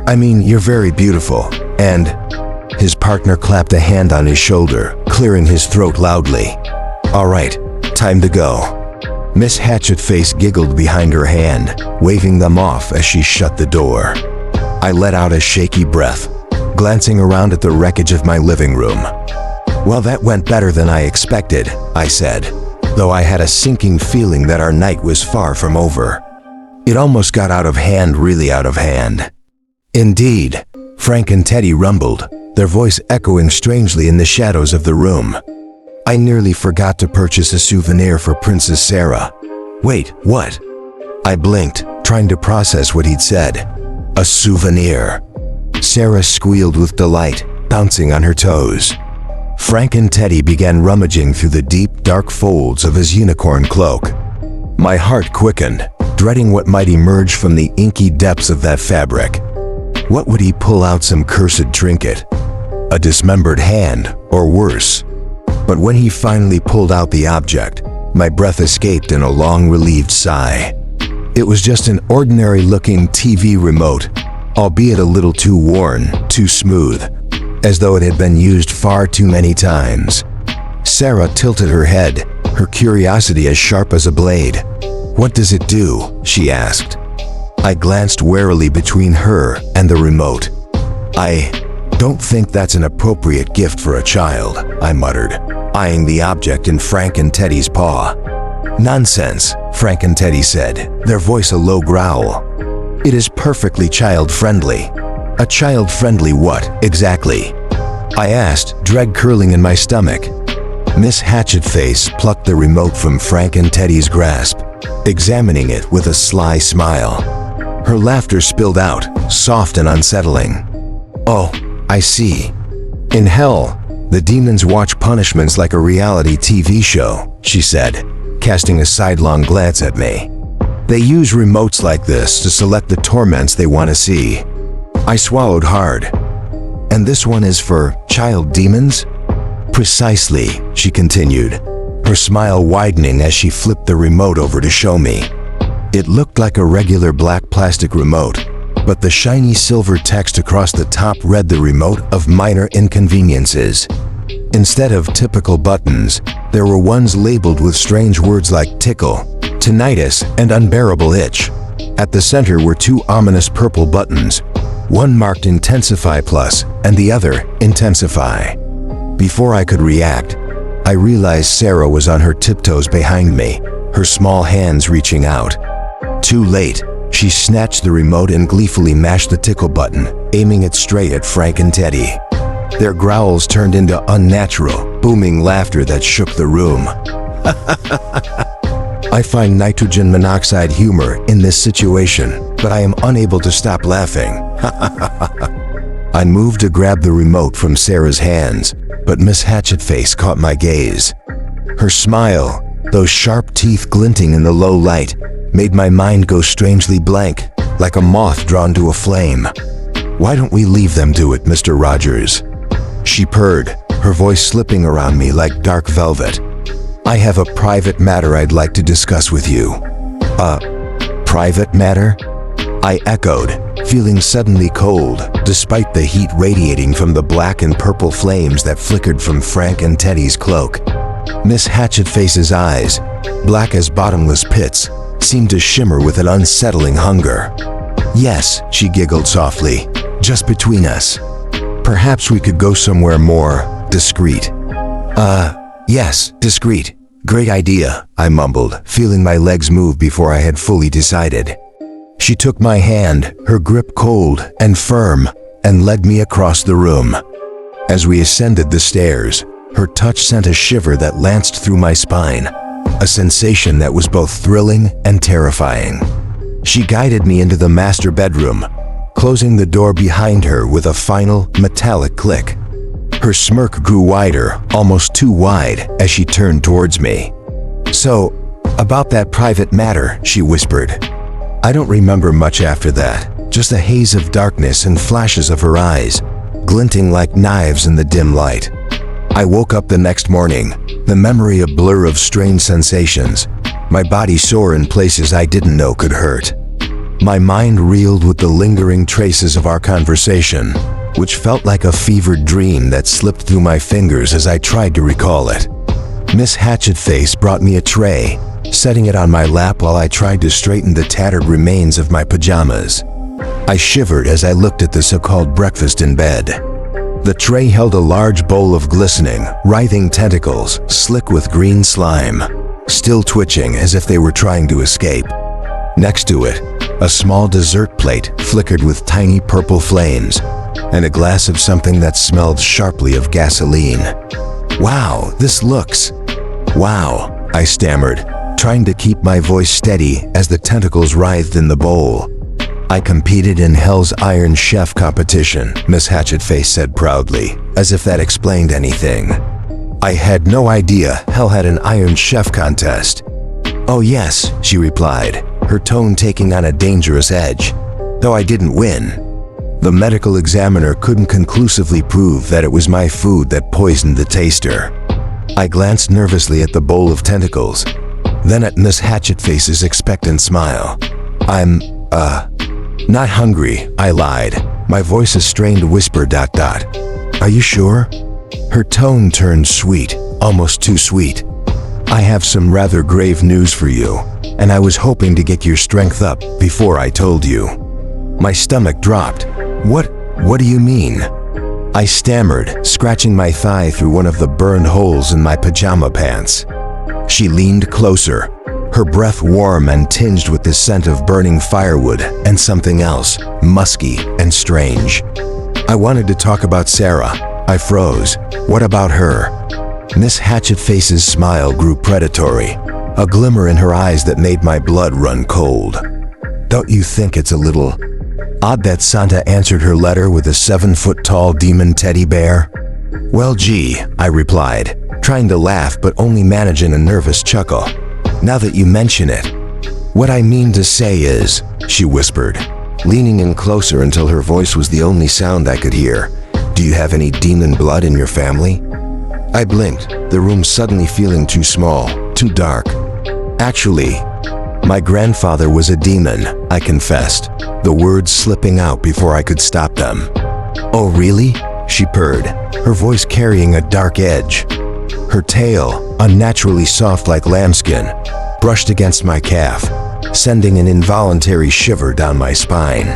Speaker 1: I mean, you're very beautiful, and..." His partner clapped a hand on his shoulder, clearing his throat loudly. "All right, time to go." Miss Hatchetface giggled behind her hand, waving them off as she shut the door. I let out a shaky breath, glancing around at the wreckage of my living room. "Well, that went better than I expected," I said, though I had a sinking feeling that our night was far from over. It almost got out of hand, really out of hand. "Indeed," Frank and Teddy rumbled, their voice echoing strangely in the shadows of the room. "I nearly forgot to purchase a souvenir for Princess Sarah." "Wait, what?" I blinked, trying to process what he'd said. "A souvenir." Sarah squealed with delight, bouncing on her toes. Frank and Teddy began rummaging through the deep, dark folds of his unicorn cloak. My heart quickened, dreading what might emerge from the inky depths of that fabric. What would he pull out? Some cursed trinket? A dismembered hand, or worse? But when he finally pulled out the object, my breath escaped in a long, relieved sigh. It was just an ordinary-looking TV remote, albeit a little too worn, too smooth, as though it had been used far too many times. Sarah tilted her head, her curiosity as sharp as a blade. "What does it do?" she asked. I glanced warily between her and the remote. "I don't think that's an appropriate gift for a child," I muttered, eyeing the object in Frank and Teddy's paw. "Nonsense," Frank and Teddy said, their voice a low growl. "It is perfectly child-friendly." "A child-friendly what, exactly?" I asked, dread curling in my stomach. Miss Hatchetface plucked the remote from Frank and Teddy's grasp, examining it with a sly smile. Her laughter spilled out, soft and unsettling. "Oh, I see. In hell, the demons watch punishments like a reality TV show," she said, casting a sidelong glance at me. "They use remotes like this to select the torments they want to see." I swallowed hard. "And this one is for child demons?" "Precisely," she continued, her smile widening as she flipped the remote over to show me. It looked like a regular black plastic remote, but the shiny silver text across the top read the remote of minor inconveniences. Instead of typical buttons, there were ones labeled with strange words like tickle, tinnitus, and unbearable itch. At the center were two ominous purple buttons, one marked Intensify Plus and the other Intensify. Before I could react, I realized Sarah was on her tiptoes behind me, her small hands reaching out. Too late, she snatched the remote and gleefully mashed the tickle button, aiming it straight at Frank and Teddy. Their growls turned into unnatural, booming laughter that shook the room. I find nitrogen monoxide humor in this situation, but I am unable to stop laughing. I moved to grab the remote from Sarah's hands, but Miss Hatchetface caught my gaze. Her smile, those sharp teeth glinting in the low light, made my mind go strangely blank, like a moth drawn to a flame. "Why don't we leave them to it, Mr. Rogers?" She purred, her voice slipping around me like dark velvet. "I have a private matter I'd like to discuss with you." "A private matter?" I echoed, feeling suddenly cold, despite the heat radiating from the black and purple flames that flickered from Frank and Teddy's cloak. Miss Hatchetface's eyes, black as bottomless pits, seemed to shimmer with an unsettling hunger. "Yes," she giggled softly, "just between us. Perhaps we could go somewhere more discreet." Yes, discreet. Great idea," I mumbled, feeling my legs move before I had fully decided. She took my hand, her grip cold and firm, and led me across the room. As we ascended the stairs, her touch sent a shiver that lanced through my spine, a sensation that was both thrilling and terrifying. She guided me into the master bedroom, closing the door behind her with a final, metallic click. Her smirk grew wider, almost too wide, as she turned towards me. "So, about that private matter," she whispered. I don't remember much after that, just a haze of darkness and flashes of her eyes, glinting like knives in the dim light. I woke up the next morning, the memory a blur of strange sensations, my body sore in places I didn't know could hurt. My mind reeled with the lingering traces of our conversation, which felt like a fevered dream that slipped through my fingers as I tried to recall it. Miss Hatchetface brought me a tray, setting it on my lap while I tried to straighten the tattered remains of my pajamas. I shivered as I looked at the so-called breakfast in bed. The tray held a large bowl of glistening, writhing tentacles, slick with green slime, still twitching as if they were trying to escape. Next to it, a small dessert plate flickered with tiny purple flames, and a glass of something that smelled sharply of gasoline. "Wow, this looks..." "Wow," I stammered, trying to keep my voice steady as the tentacles writhed in the bowl. "I competed in Hell's Iron Chef competition," Miss Hatchetface said proudly, as if that explained anything. I had no idea Hell had an Iron Chef contest. "Oh yes," she replied, her tone taking on a dangerous edge, "though I didn't win. The medical examiner couldn't conclusively prove that it was my food that poisoned the taster." I glanced nervously at the bowl of tentacles, then at Miss Hatchetface's expectant smile. "I'm, not hungry," I lied, my voice a strained whisper ... "Are you sure?" Her tone turned sweet, almost too sweet. "I have some rather grave news for you, and I was hoping to get your strength up before I told you." My stomach dropped. What do you mean?" I stammered, scratching my thigh through one of the burned holes in my pajama pants. She leaned closer, her breath warm and tinged with the scent of burning firewood and something else, musky and strange. "I wanted to talk about Sarah." I froze. "What about her?" Miss Hatchetface's smile grew predatory, a glimmer in her eyes that made my blood run cold. "Don't you think it's a little odd that Santa answered her letter with a 7-foot-tall demon teddy bear?" "Well, gee," I replied, trying to laugh but only managing a nervous chuckle. "Now that you mention it, what I mean to say is," she whispered, leaning in closer until her voice was the only sound I could hear, "do you have any demon blood in your family?" I blinked, the room suddenly feeling too small, too dark. "Actually, my grandfather was a demon," I confessed, the words slipping out before I could stop them. "Oh really?" she purred, her voice carrying a dark edge. Her tail, unnaturally soft like lambskin, brushed against my calf, sending an involuntary shiver down my spine.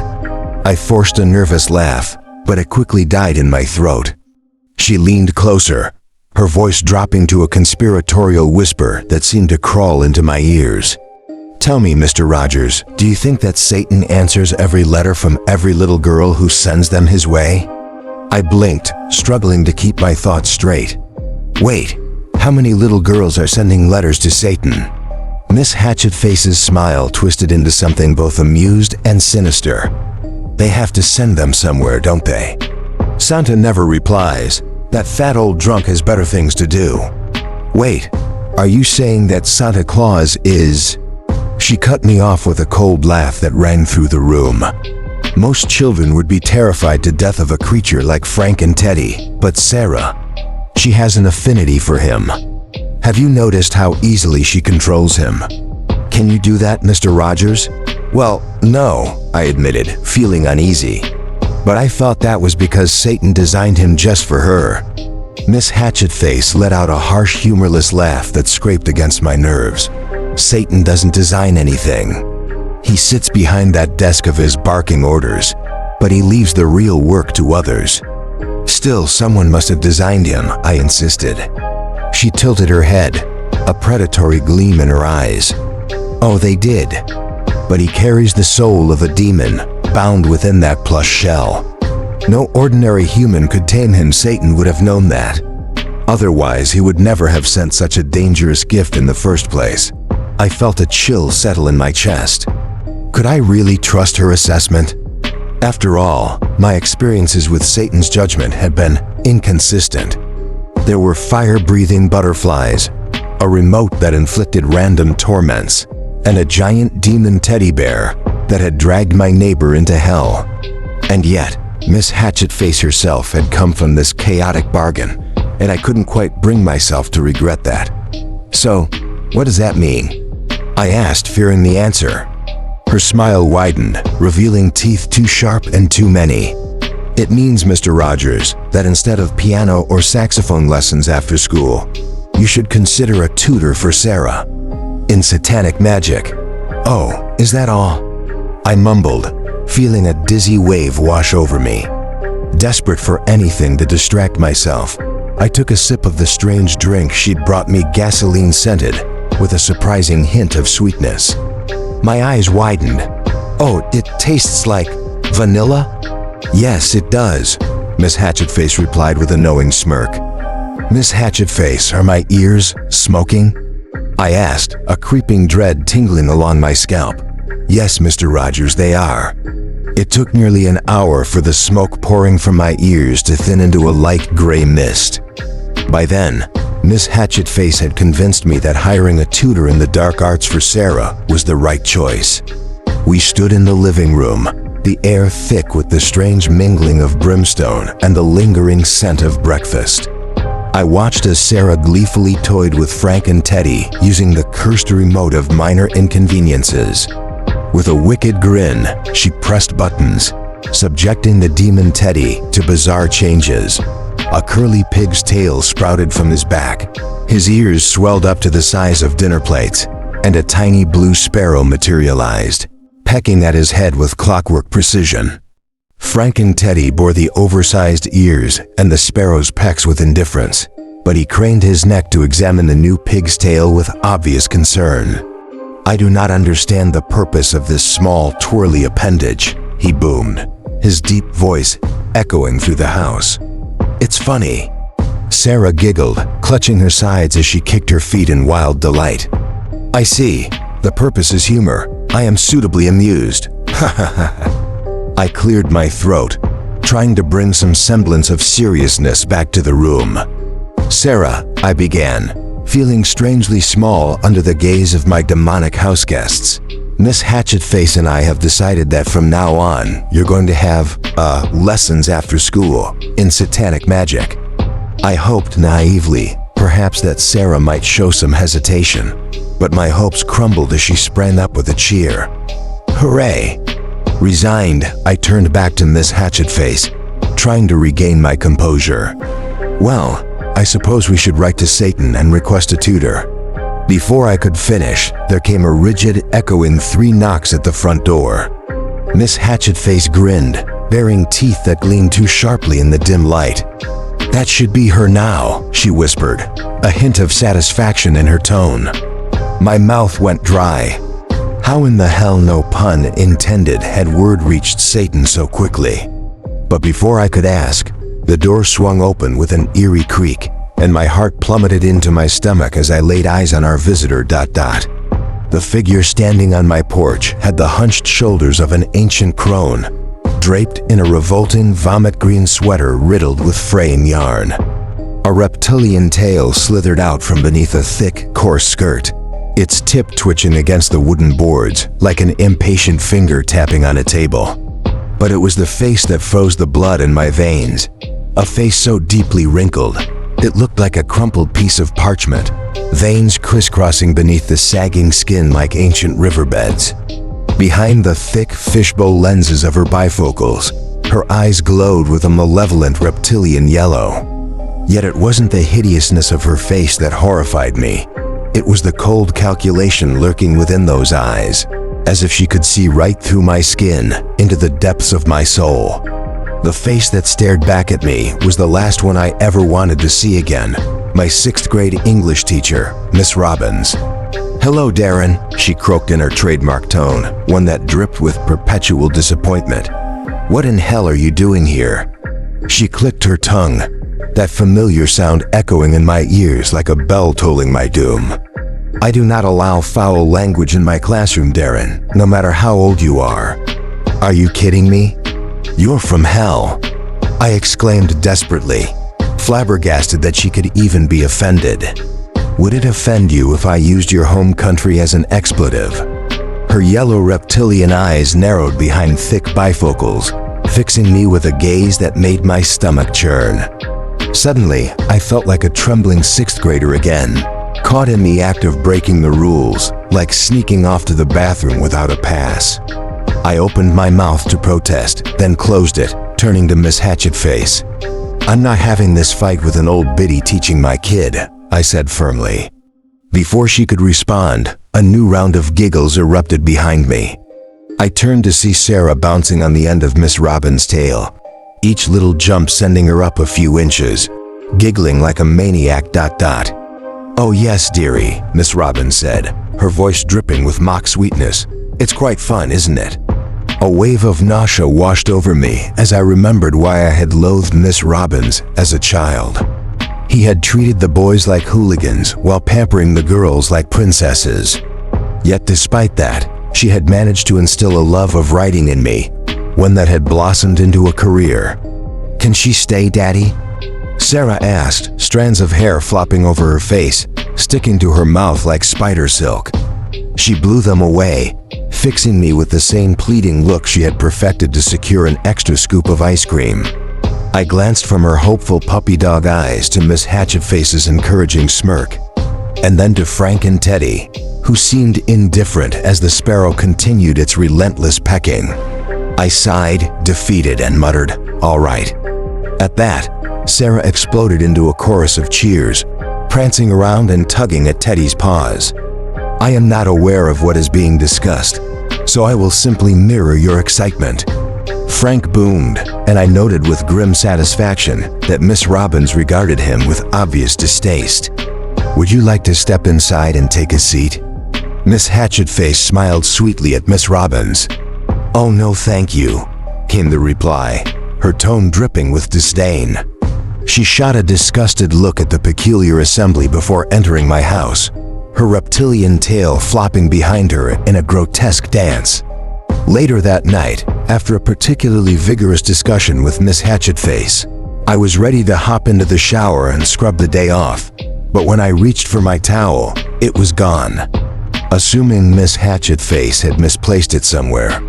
Speaker 1: I forced a nervous laugh, but it quickly died in my throat. She leaned closer, her voice dropping to a conspiratorial whisper that seemed to crawl into my ears. Tell me, Mr. Rogers, do you think that Satan answers every letter from every little girl who sends them his way? I blinked, struggling to keep my thoughts straight. Wait, how many little girls are sending letters to Satan? Miss Hatchetface's smile twisted into something both amused and sinister. They have to send them somewhere, don't they? Santa never replies. That fat old drunk has better things to do. Wait, are you saying that Santa Claus is… She cut me off with a cold laugh that rang through the room. Most children would be terrified to death of a creature like Frank and Teddy, but Sarah, she has an affinity for him. Have you noticed how easily she controls him? Can you do that, Mr. Rogers? Well, no, I admitted, feeling uneasy. But I thought that was because Satan designed him just for her. Miss Hatchetface let out a harsh, humorless laugh that scraped against my nerves. Satan doesn't design anything. He sits behind that desk of his barking orders, but he leaves the real work to others. Still, someone must have designed him, I insisted. She tilted her head, a predatory gleam in her eyes. Oh, they did. But he carries the soul of a demon, bound within that plush shell. No ordinary human could tame him. Satan would have known that. Otherwise, he would never have sent such a dangerous gift in the first place. I felt a chill settle in my chest. Could I really trust her assessment? After all, my experiences with Satan's judgment had been inconsistent. There were fire-breathing butterflies, a remote that inflicted random torments, and a giant demon teddy bear that had dragged my neighbor into hell. And yet, Miss Hatchetface herself had come from this chaotic bargain, and I couldn't quite bring myself to regret that. So, what does that mean? I asked, fearing the answer. Her smile widened, revealing teeth too sharp and too many. It means, Mr. Rogers, that instead of piano or saxophone lessons after school, you should consider a tutor for Sarah in satanic magic. Oh, is that all? I mumbled, feeling a dizzy wave wash over me. Desperate for anything to distract myself, I took a sip of the strange drink she'd brought me, gasoline-scented, with a surprising hint of sweetness. My eyes widened. Oh, it tastes like vanilla? Yes, it does, Miss Hatchetface replied with a knowing smirk. Miss Hatchetface, are my ears smoking? I asked, a creeping dread tingling along my scalp. Yes, Mr. Rogers, they are. It took nearly an hour for the smoke pouring from my ears to thin into a light gray mist. By then, Miss Hatchetface had convinced me that hiring a tutor in the dark arts for Sarah was the right choice. We stood in the living room, the air thick with the strange mingling of brimstone and the lingering scent of breakfast. I watched as Sarah gleefully toyed with Frank and Teddy, using the cursed remote of minor inconveniences. With a wicked grin, she pressed buttons, subjecting the demon Teddy to bizarre changes. A curly pig's tail sprouted from his back. His ears swelled up to the size of dinner plates, and a tiny blue sparrow materialized, pecking at his head with clockwork precision. Frank and Teddy bore the oversized ears and the sparrow's pecks with indifference, but he craned his neck to examine the new pig's tail with obvious concern. I do not understand the purpose of this small, twirly appendage, he boomed, his deep voice echoing through the house. It's funny. Sarah giggled, clutching her sides as she kicked her feet in wild delight. I see. The purpose is humor. I am suitably amused. Ha ha ha. I cleared my throat, trying to bring some semblance of seriousness back to the room. Sarah, I began, feeling strangely small under the gaze of my demonic house guests. Miss Hatchetface and I have decided that from now on, you're going to have, lessons after school in satanic magic. I hoped naively, perhaps that Sarah might show some hesitation, but my hopes crumbled as she sprang up with a cheer. Hooray! Resigned, I turned back to Miss Hatchetface, trying to regain my composure. Well, I suppose we should write to Satan and request a tutor. Before I could finish, there came a rigid, echoing 3 knocks at the front door. Miss Hatchetface grinned, baring teeth that gleamed too sharply in the dim light. "That should be her now," she whispered, a hint of satisfaction in her tone. My mouth went dry. How in the hell, no pun intended, had word reached Satan so quickly? But before I could ask, the door swung open with an eerie creak, and my heart plummeted into my stomach as I laid eyes on our visitor. The figure standing on my porch had the hunched shoulders of an ancient crone, draped in a revolting vomit-green sweater riddled with fraying yarn. A reptilian tail slithered out from beneath a thick, coarse skirt, its tip twitching against the wooden boards like an impatient finger tapping on a table. But it was the face that froze the blood in my veins, a face so deeply wrinkled, it looked like a crumpled piece of parchment, veins crisscrossing beneath the sagging skin like ancient riverbeds. Behind the thick fishbowl lenses of her bifocals, her eyes glowed with a malevolent reptilian yellow. Yet it wasn't the hideousness of her face that horrified me. It was the cold calculation lurking within those eyes, as if she could see right through my skin, into the depths of my soul. The face that stared back at me was the last one I ever wanted to see again, my 6th grade English teacher, Miss Robbins. "Hello, Darren," she croaked in her trademark tone, one that dripped with perpetual disappointment. "What in hell are you doing here?" She clicked her tongue, that familiar sound echoing in my ears like a bell tolling my doom. "I do not allow foul language in my classroom, Darren, no matter how old you are." "Are you kidding me? You're from hell," I exclaimed desperately, flabbergasted that she could even be offended. "Would it offend you if I used your home country as an expletive?" Her yellow reptilian eyes narrowed behind thick bifocals, fixing me with a gaze that made my stomach churn. Suddenly, I felt like a trembling 6th grader again, caught in the act of breaking the rules, like sneaking off to the bathroom without a pass. I opened my mouth to protest, then closed it, turning to Miss Hatchetface. "I'm not having this fight with an old biddy teaching my kid," I said firmly. Before she could respond, a new round of giggles erupted behind me. I turned to see Sarah bouncing on the end of Miss Robbins' tail, each little jump sending her up a few inches, giggling like a maniac. "Oh yes, dearie," Miss Robbins said, her voice dripping with mock sweetness. "It's quite fun, isn't it?" A wave of nausea washed over me as I remembered why I had loathed Miss Robbins as a child. He had treated the boys like hooligans while pampering the girls like princesses. Yet despite that, she had managed to instill a love of writing in me, one that had blossomed into a career. "Can she stay, Daddy?" Sarah asked, strands of hair flopping over her face, sticking to her mouth like spider silk. She blew them away, fixing me with the same pleading look she had perfected to secure an extra scoop of ice cream. I glanced from her hopeful puppy dog eyes to Miss Hatchetface's encouraging smirk, and then to Frank and Teddy, who seemed indifferent as the sparrow continued its relentless pecking. I sighed, defeated, and muttered, "All right." At that, Sarah exploded into a chorus of cheers, prancing around and tugging at Teddy's paws. I am not aware of what is being discussed, so I will simply mirror your excitement. Frank boomed, and I noted with grim satisfaction that Miss Robbins regarded him with obvious distaste. "Would you like to step inside and take a seat?" Miss Hatchetface smiled sweetly at Miss Robbins. "Oh no, thank you," came the reply, her tone dripping with disdain. She shot a disgusted look at the peculiar assembly before entering my house, her reptilian tail flopping behind her in a grotesque dance. Later that night, after a particularly vigorous discussion with Miss Hatchetface, I was ready to hop into the shower and scrub the day off, but when I reached for my towel, it was gone. Assuming Miss Hatchetface had misplaced it somewhere,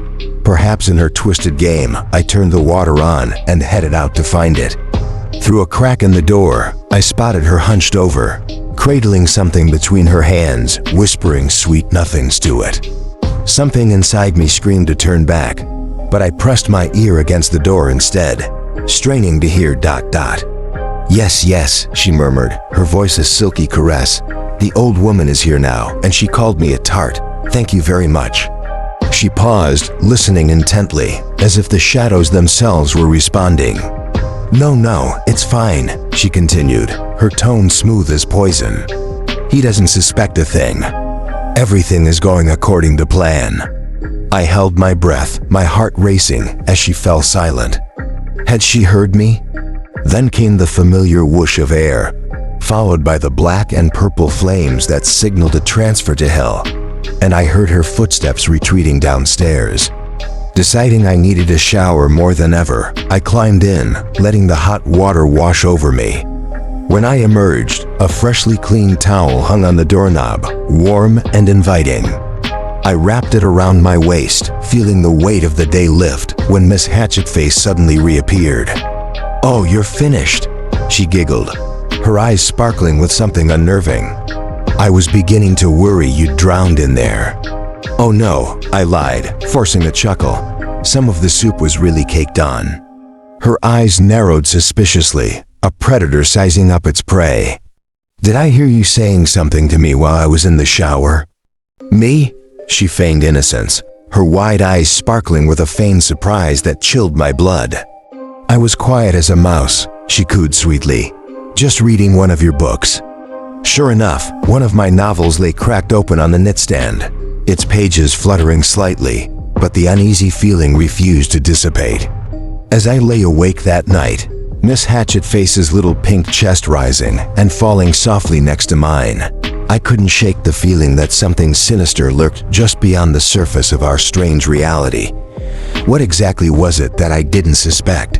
Speaker 1: perhaps in her twisted game, I turned the water on and headed out to find it. Through a crack in the door, I spotted her hunched over, cradling something between her hands, whispering sweet nothings to it. Something inside me screamed to turn back, but I pressed my ear against the door instead, straining to hear ... "Yes, yes," she murmured, her voice a silky caress. "The old woman is here now, and she called me a tart. Thank you very much." She paused, listening intently, as if the shadows themselves were responding. No, it's fine, she continued, her tone smooth as poison. He doesn't suspect a thing. Everything is going according to plan. I held my breath, my heart racing, as she fell silent. Had she heard me? Then came the familiar whoosh of air, followed by the black and purple flames that signaled a transfer to hell, and I heard her footsteps retreating downstairs. Deciding I needed a shower more than ever, I climbed in, letting the hot water wash over me. When I emerged, a freshly cleaned towel hung on the doorknob, warm and inviting. I wrapped it around my waist, feeling the weight of the day lift when Miss Hatchetface suddenly reappeared. "Oh, you're finished," she giggled, her eyes sparkling with something unnerving. "I was beginning to worry you'd drowned in there." "Oh no," I lied, forcing a chuckle. Some of the soup was really caked on. Her eyes narrowed suspiciously, a predator sizing up its prey. "Did I hear you saying something to me while I was in the shower?" "Me?" She feigned innocence, her wide eyes sparkling with a feigned surprise that chilled my blood. "I was quiet as a mouse," she cooed sweetly. "Just reading one of your books." Sure enough, one of my novels lay cracked open on the nightstand, its pages fluttering slightly, but the uneasy feeling refused to dissipate. As I lay awake that night, Miss Hatchetface's little pink chest rising and falling softly next to mine, I couldn't shake the feeling that something sinister lurked just beyond the surface of our strange reality. What exactly was it that I didn't suspect?